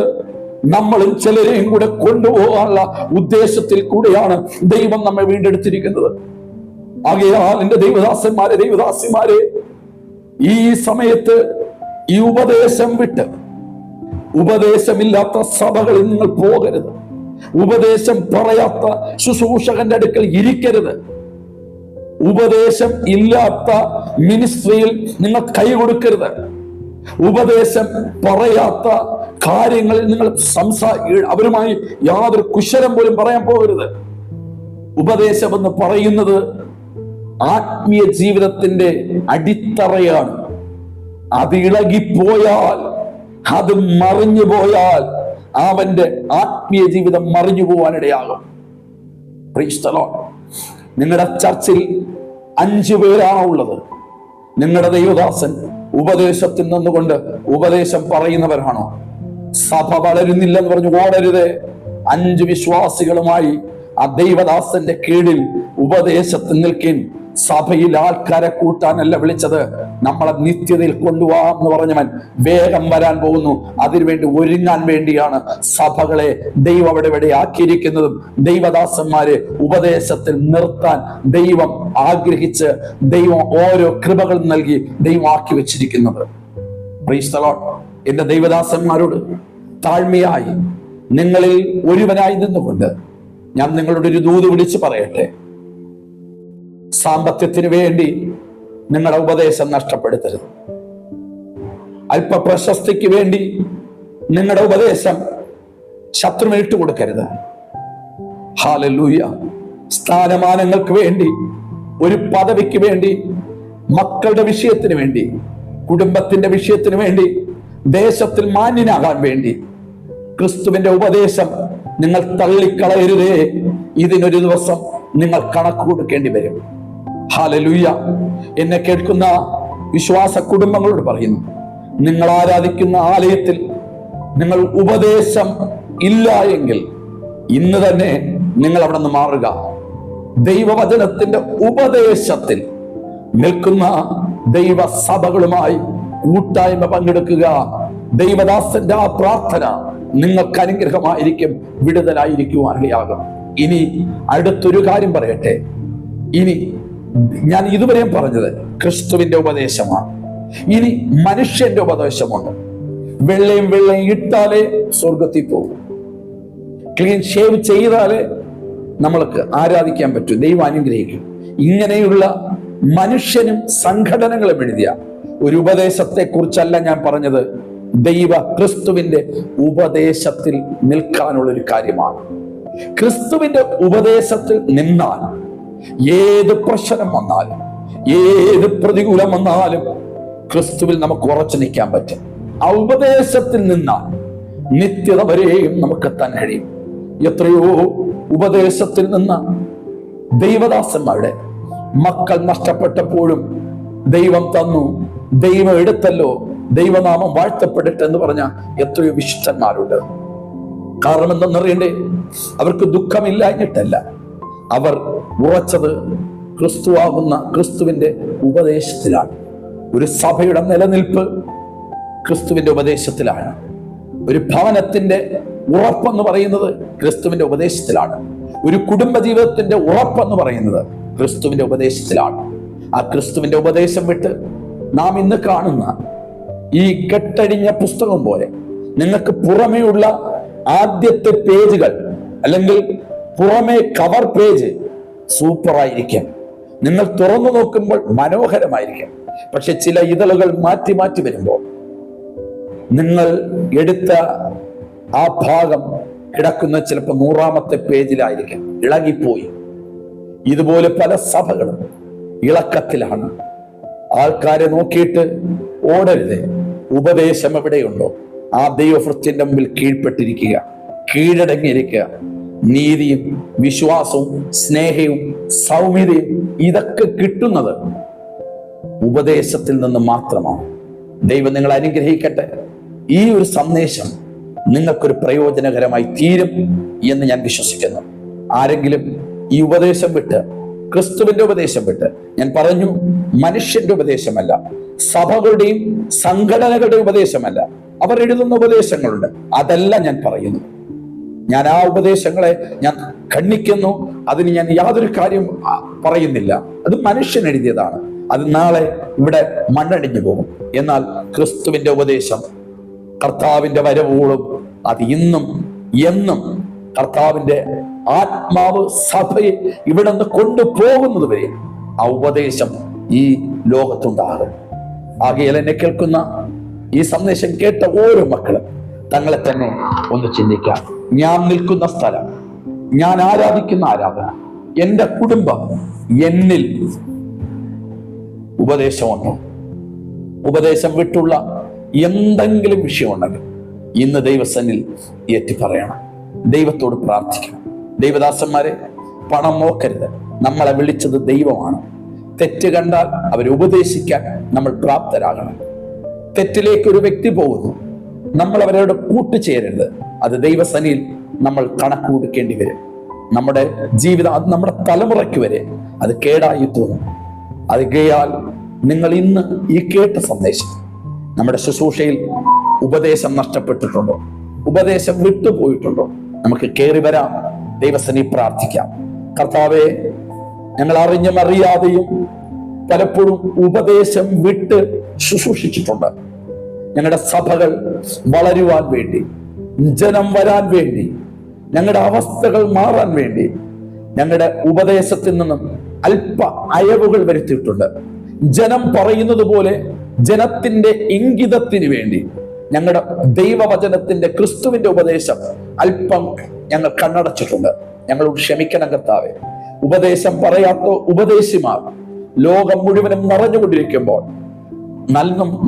നമ്മളും ചിലരെയും കൂടെ കൊണ്ടുപോകാനുള്ള ഉദ്ദേശത്തിൽ കൂടെയാണ് ദൈവം നമ്മെ വീണ്ടെടുത്തിരിക്കുന്നത്. ആകയാൽ എന്റെ ദൈവദാസന്മാരെ ഈ സമയത്ത് ഈ ഉപദേശം വിട്ട് ഉപദേശമില്ലാത്ത സഭകളിൽ നിങ്ങൾ പോകരുത്. ഉപദേശം പറയാത്ത ശുശ്രൂഷകന്റെ അടുക്കൽ ഇരിക്കരുത്. ഉപദേശം ഇല്ലാത്ത മിനിസ്ട്രിയിൽ നിങ്ങൾ കൈ കൊടുക്കരുത്. ഉപദേശം പറയാത്ത കാര്യങ്ങളിൽ നിങ്ങൾ അവരുമായി യാതൊരു കുശലം പോലും പറയാൻ പോകരുത്. ഉപദേശം എന്ന് പറയുന്നത് ആത്മീയ ജീവിതത്തിന്റെ അടിത്തറയാണ്. അത് ഇളകിപ്പോയാൽ, അത് മറിഞ്ഞു പോയാൽ അവന്റെ ആത്മീയ ജീവിതം മറിഞ്ഞു പോവാനിടയാകും. Price the Lord. നിങ്ങളുടെ ചർച്ചിൽ 5 പേരാണോ ഉള്ളത്? നിങ്ങളുടെ ദൈവദാസൻ ഉപദേശത്തിൽ നിന്നുകൊണ്ട് ഉപദേശം പറയുന്നവരാണോ? സഭ വളരുന്നില്ലെന്ന് പറഞ്ഞു ഓടരുത്. 5 വിശ്വാസികളുമായി ആ ദൈവദാസന്റെ കീഴിൽ ഉപദേശത്തിൽ നിൽക്കാൻ. സഭയിൽ ആൾക്കാരെ കൂട്ടാനല്ല വിളിച്ചത്, നമ്മളെ നിത്യതയിൽ കൊണ്ടുപോകാമെന്ന് പറഞ്ഞവൻ വേഗം വരാൻ പോകുന്നു. അതിനുവേണ്ടി ഒരുങ്ങാൻ വേണ്ടിയാണ് സഭകളെ ദൈവം അവിടെ ആക്കിയിരിക്കുന്നതും ദൈവദാസന്മാരെ ഉപദേശത്തിൽ നിർത്താൻ ദൈവം ആഗ്രഹിച്ച് ദൈവം ഓരോ കൃപകൾ നൽകി ദൈവം ആക്കി വെച്ചിരിക്കുന്നത്. Price the Lord. എന്റെ ദൈവദാസന്മാരോട് താഴ്മയായി നിങ്ങളിൽ ഒരുവനായി നിന്നുകൊണ്ട് ഞാൻ നിങ്ങളുടെ ഒരു ദൂത് വിളിച്ച് പറയട്ടെ. സാമ്പത്തികത്തിന് വേണ്ടി നിങ്ങളുടെ ഉപദേശം നഷ്ടപ്പെടുത്തരുത്. അല്പ പ്രശസ്തിക്ക് വേണ്ടി നിങ്ങളുടെ ഉപദേശം ശത്രുവിന് ഇട്ടുകൊടുക്കരുത്. ഹല്ലേലൂയ. സ്ഥാനമാനങ്ങൾക്ക് വേണ്ടി, ഒരു പദവിക്ക് വേണ്ടി, മക്കളുടെ വിഷയത്തിന് വേണ്ടി, കുടുംബത്തിന്റെ വിഷയത്തിന് വേണ്ടി, ദേശത്തിൽ മാന്യനാകാൻ വേണ്ടി ക്രിസ്തുവിന്റെ ഉപദേശം നിങ്ങൾ തള്ളിക്കളയരുതേ. ഇതിനൊരു ദിവസം നിങ്ങൾ കണക്ക് കൊടുക്കേണ്ടി വരും. ഹല്ലേലൂയ. എന്നെ കേൾക്കുന്ന വിശ്വാസ കുടുംബങ്ങളോട് പറയുന്നു, നിങ്ങൾ ആരാധിക്കുന്ന ആലയത്തിൽ നിങ്ങൾ ഉപദേശം ഇല്ല എങ്കിൽ ഇന്ന് തന്നെ നിങ്ങൾ അവിടെ നിന്ന് മാറുക. ദൈവവചനത്തിന്റെ ഉപദേശത്തിൽ നിൽക്കുന്ന ദൈവസഭകളുമായി കൂട്ടായ്മ പങ്കെടുക്കുക. ദൈവദാസന്റെ ആ പ്രാർത്ഥന നിങ്ങൾക്ക് അനുഗ്രഹമായിരിക്കും, വിടുതലായിരിക്കുവാനിടയാകും. ഇനി അടുത്തൊരു കാര്യം പറയട്ടെ. ഇനി ഞാൻ ഇതുവരെയും പറഞ്ഞത് ക്രിസ്തുവിന്റെ ഉപദേശമാണ്. ഇനി മനുഷ്യന്റെ ഉപദേശമുണ്ട്. വെള്ളയും ഇട്ടാലേ സ്വർഗത്തിൽ പോകും. ക്ലീൻ ഷേവ് ചെയ്താലേ നമ്മൾക്ക് ആരാധിക്കാൻ പറ്റും, ദൈവം അനുഗ്രഹിക്കും. ഇങ്ങനെയുള്ള മനുഷ്യനും സംഘടനകളും എഴുതിയ ഒരു ഉപദേശത്തെ കുറിച്ചല്ല ഞാൻ പറഞ്ഞത്. ദൈവ ക്രിസ്തുവിന്റെ ഉപദേശത്തിൽ നിൽക്കാനുള്ള ഒരു കാര്യമാണ്. ക്രിസ്തുവിന്റെ ഉപദേശത്തിൽ നിന്നാൽ ഏത് പ്രശ്നം വന്നാലും, ഏത് പ്രതികൂലം വന്നാലും ക്രിസ്തുവിൽ നമുക്ക് ഉറച്ചു നിൽക്കാൻ പറ്റും. ആ ഉപദേശത്തിൽ നിന്നാൽ നിത്യത വരെയും നമുക്ക് എത്താൻ കഴിയും. എത്രയോ ഉപദേശത്തിൽ നിന്ന് ദൈവദാസന്മാരുടെ മക്കൾ നഷ്ടപ്പെട്ടപ്പോഴും ദൈവം തന്നു, ദൈവം എടുത്തല്ലോ, ദൈവനാമം വാഴ്ത്തപ്പെടട്ടെ എന്ന് പറഞ്ഞ എത്രയോ വിശുദ്ധന്മാരുണ്ട്. കാരണം എന്തെന്നറിയണ്ടേ? അവർക്ക് ദുഃഖമില്ലാഞ്ഞിട്ടല്ല, അവർ ഉറച്ചത് ക്രിസ്തുവാകുന്ന ക്രിസ്തുവിന്റെ ഉപദേശത്തിലാണ്. ഒരു സഭയുടെ നിലനിൽപ്പ് ക്രിസ്തുവിന്റെ ഉപദേശത്തിലാണ്. ഒരു ഭവനത്തിന്റെ ഉറപ്പെന്ന് പറയുന്നത് ക്രിസ്തുവിന്റെ ഉപദേശത്തിലാണ്. ഒരു കുടുംബജീവിതത്തിന്റെ ഉറപ്പെന്ന് പറയുന്നത് ക്രിസ്തുവിന്റെ ഉപദേശത്തിലാണ്. ആ ക്രിസ്തുവിന്റെ ഉപദേശം വിട്ട് നാം ഇന്ന് കാണുന്ന ഈ കെട്ടടിഞ്ഞ പുസ്തകം പോലെ നിങ്ങൾക്ക് പുറമേയുള്ള ആദ്യത്തെ പേജുകൾ അല്ലെങ്കിൽ പുറമേ കവർ പേജ് സൂപ്പറായിരിക്കും, നിങ്ങൾ തുറന്നു നോക്കുമ്പോൾ മനോഹരമായിരിക്കും. പക്ഷെ ചില ഇതളുകൾ മാറ്റി മാറ്റി വരുമ്പോൾ നിങ്ങൾ എടുത്ത ആ ഭാഗം കിടക്കുന്ന ചിലപ്പോൾ 100ാമത്തെ പേജിലായിരിക്കും, ഇളകിപ്പോയി. ഇതുപോലെ പല സഭകളും ഇളക്കത്തിലാണ്. ആൾക്കാരെ നോക്കിയിട്ട് ഓടരുത്. ഉപദേശം എവിടെയുണ്ടോ ആ ദൈവഭൃത്യന്റെ മുമ്പിൽ കീഴ്പ്പെട്ടിരിക്കുക, കീഴടങ്ങിയിരിക്കുക. നീതിയും വിശ്വാസവും സ്നേഹവും സൗമ്യതയും ഇതൊക്കെ കിട്ടുന്നത് ഉപദേശത്തിൽ നിന്ന് മാത്രമാണ്. ദൈവം നിങ്ങളെ അനുഗ്രഹിക്കട്ടെ. ഈ ഒരു സന്ദേശം നിങ്ങൾക്കൊരു പ്രയോജനകരമായി തീരും എന്ന് ഞാൻ വിശ്വസിക്കുന്നു. ആരെങ്കിലും ഈ ഉപദേശം വിട്ട്, ക്രിസ്തുവിന്റെ ഉപദേശം വിട്ട്, ഞാൻ പറഞ്ഞു മനുഷ്യന്റെ ഉപദേശമല്ല, സഭകളുടെയും സംഘടനകളുടെ ഉപദേശമല്ല, അവർ എഴുതുന്ന ഉപദേശങ്ങളുണ്ട്, അതല്ല ഞാൻ പറയുന്നു. ഞാൻ ആ ഉപദേശങ്ങളെ ഞാൻ ഖണ്ഡിക്കുന്നു, അതിന് ഞാൻ യാതൊരു കാര്യം പറയുന്നില്ല. അത് മനുഷ്യൻ എഴുതിയതാണ്, അത് നാളെ ഇവിടെ മണ്ണടിഞ്ഞു പോകും. എന്നാൽ ക്രിസ്തുവിന്റെ ഉപദേശം കർത്താവിന്റെ വരവോളം അത് ഇന്നും എന്നും കർത്താവിന്റെ ആത്മാവ് സഭയെ ഇവിടെ നിന്ന് കൊണ്ടുപോകുന്നത് വരെ ആ ഉപദേശം ഈ ലോകത്തുണ്ടാകും. ആകയാൽ എന്നെ കേൾക്കുന്ന ഈ സന്ദേശം കേട്ട ഓരോ മക്കളും തങ്ങളെ തന്നെ ഒന്ന് ചിന്തിക്കാം. ഞാൻ നിൽക്കുന്ന സ്ഥലം, ഞാൻ ആരാധിക്കുന്ന ആരാധന, എൻ്റെ കുടുംബം, എന്നിൽ ഉപദേശമുണ്ടോ? ഉപദേശം വിട്ടുള്ള എന്തെങ്കിലും വിഷയമുണ്ടെങ്കിൽ ഇന്ന് ദൈവസന്നിൽ ഏറ്റി പറയണം, ദൈവത്തോട് പ്രാർത്ഥിക്കണം. ദൈവദാസന്മാരെ, പണം നോക്കരുത്. നമ്മളെ വിളിച്ചത് ദൈവമാണ്. തെറ്റ് കണ്ടാൽ അവരെ ഉപദേശിക്കാൻ നമ്മൾ പ്രാപ്തരാകണം. തെറ്റിലേക്ക് ഒരു വ്യക്തി പോകുന്നു, നമ്മൾ അവരോട് കൂട്ടുചേരരുത്. അത് ദൈവസന്നിൽ നമ്മൾ കണക്ക് കൊടുക്കേണ്ടി വരും. നമ്മുടെ ജീവിതം, അത് നമ്മുടെ തലമുറയ്ക്ക് വരെ അത് കേടായി തോന്നും. അത് കേയാൽ നിങ്ങൾ ഇന്ന് ഈ കേട്ട സന്ദേശം, നമ്മുടെ ശുശ്രൂഷയിൽ ഉപദേശം നഷ്ടപ്പെട്ടിട്ടുണ്ടോ? ഉപദേശം വിട്ടുപോയിട്ടുണ്ടോ? നമുക്ക് കയറി വരാം, ദൈവസന്നിധിയിൽ പ്രാർത്ഥിക്കാം. കർത്താവേ, ഞങ്ങൾ അറിഞ്ഞും അറിയാതെയും പലപ്പോഴും ഉപദേശം വിട്ട് ശുശ്രൂഷിച്ചിട്ടുണ്ട്. ഞങ്ങളുടെ സഭകൾ വളരുവാൻ വേണ്ടി, ജനം വരാൻ വേണ്ടി, ഞങ്ങളുടെ അവസ്ഥകൾ മാറാൻ വേണ്ടി ഞങ്ങളുടെ ഉപദേശത്തിൽ നിന്നും അല്പ അയവുകൾ വരുത്തിയിട്ടുണ്ട്. ജനം പറയുന്നത് പോലെ ജനത്തിന്റെ ഇംഗിതത്തിന് വേണ്ടി ഞങ്ങളുടെ ദൈവവചനത്തിന്റെ ക്രിസ്തുവിന്റെ ഉപദേശം അല്പം ഞങ്ങൾ കണ്ണടച്ചിട്ടുണ്ട്. ഞങ്ങളോട് ക്ഷമിക്കണം കർത്താവേ. ഉപദേശം പറയാത്ത ഉപദേശിമാർ ലോകം മുഴുവനും നിറഞ്ഞുകൊണ്ടിരിക്കുമ്പോൾ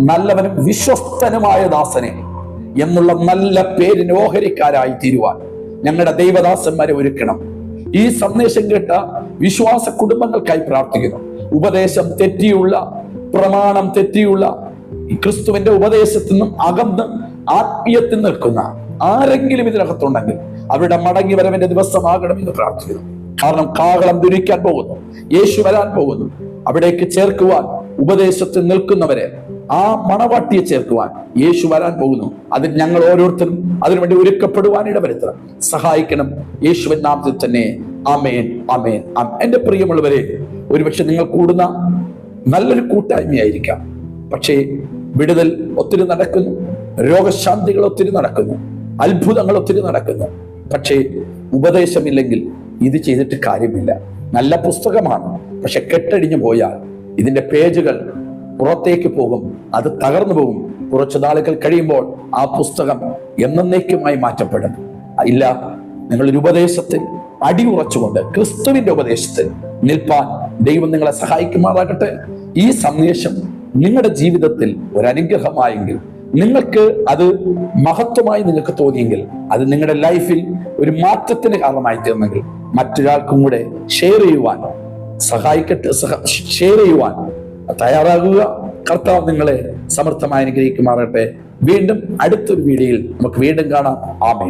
നല്ലവനും വിശ്വസ്തനുമായ ദാസനെ എന്നുള്ള നല്ല പേരിന് ഓഹരിക്കാരായി തീരുവാൻ ഞങ്ങളുടെ ദൈവദാസന്മാരെ ഒരുക്കണം. ഈ സന്ദേശം കേട്ട വിശ്വാസ കുടുംബങ്ങൾക്കായി പ്രാർത്ഥിക്കുന്നു. ഉപദേശം തെറ്റിയുള്ള, പ്രമാണം തെറ്റിയുള്ള, ക്രിസ്തുവിന്റെ ഉപദേശത്തിൽ നിന്നും അകന്ന് ആത്മീയത്തിൽ നിൽക്കുന്ന ആരെങ്കിലും ഇതിനകത്തുണ്ടെങ്കിൽ അവരുടെ മടങ്ങി വരവിന്റെ ദിവസമാകണമെന്ന് പ്രാർത്ഥിക്കുന്നു. കാരണം കാഹളം ദുരിക്കാൻ പോകുന്നു, യേശു വരാൻ പോകുന്നു. അവിടേക്ക് ചേർക്കുവാൻ ഉപദേശത്തിൽ നിൽക്കുന്നവരെ, ആ മണവാട്ടിയെ ചേർക്കുവാൻ യേശു വരാൻ പോകുന്നു. അതിൽ ഞങ്ങൾ ഓരോരുത്തരും അതിനുവേണ്ടി ഒരുക്കപ്പെടുവാൻ ഇടവരുത്തണം. സഹായിക്കണം, യേശുവിൻ നാമത്തിൽ തന്നെ. ആമേൻ, ആമേൻ. എന്റെ പ്രിയമുള്ളവരെ, ഒരുപക്ഷെ നിങ്ങൾ കൂടുന്ന നല്ലൊരു കൂട്ടായ്മയായിരിക്കാം, പക്ഷേ വിടുതൽ ഒത്തിരി നടക്കുന്നു, രോഗശാന്തികൾ ഒത്തിരി നടക്കുന്നു, അത്ഭുതങ്ങൾ ഒത്തിരി നടക്കുന്നു. പക്ഷേ ഉപദേശമില്ലെങ്കിൽ ഇത് ചെയ്തിട്ട് കാര്യമില്ല. നല്ല പുസ്തകമാണ്, പക്ഷെ കെട്ടടിഞ്ഞു പോയാൽ ഇതിന്റെ പേജുകൾ പുറത്തേക്ക് പോകും, അത് തകർന്നു പോകും. കുറച്ചു നാളുകൾ കഴിയുമ്പോൾ ആ പുസ്തകം എന്നേക്കുമായി മാറ്റപ്പെടും. ഇല്ല, നിങ്ങളൊരു ഉപദേശത്തിൽ അടിയുറച്ചുകൊണ്ട് ക്രിസ്തുവിന്റെ ഉപദേശത്തിൽ നിൽപ്പാൻ ദൈവം നിങ്ങളെ സഹായിക്കുമാറാകട്ടെ. ഈ സന്ദേശം നിങ്ങളുടെ ജീവിതത്തിൽ ഒരു അനുഗ്രഹമായെങ്കിൽ, നിങ്ങൾക്ക് അത് മഹത്വമായി നിങ്ങൾക്ക് തോന്നിയെങ്കിൽ, അത് നിങ്ങളുടെ ലൈഫിൽ ഒരു മാറ്റത്തിന് കാരണമായി തീർന്നെങ്കിൽ മറ്റൊരാൾക്കും കൂടെ ഷെയർ ചെയ്യുവാൻ സഹായിക്കട്ടെ. ഷെയർ ചെയ്യുവാൻ തയ്യാറാകുക. കർത്താവ് നിങ്ങളെ സമർത്ഥമായി അനുഗ്രഹിക്കുമാറട്ടെ. വീണ്ടും അടുത്തൊരു വീഡിയോയിൽ നമുക്ക് വീണ്ടും കാണാം. ആമേൻ.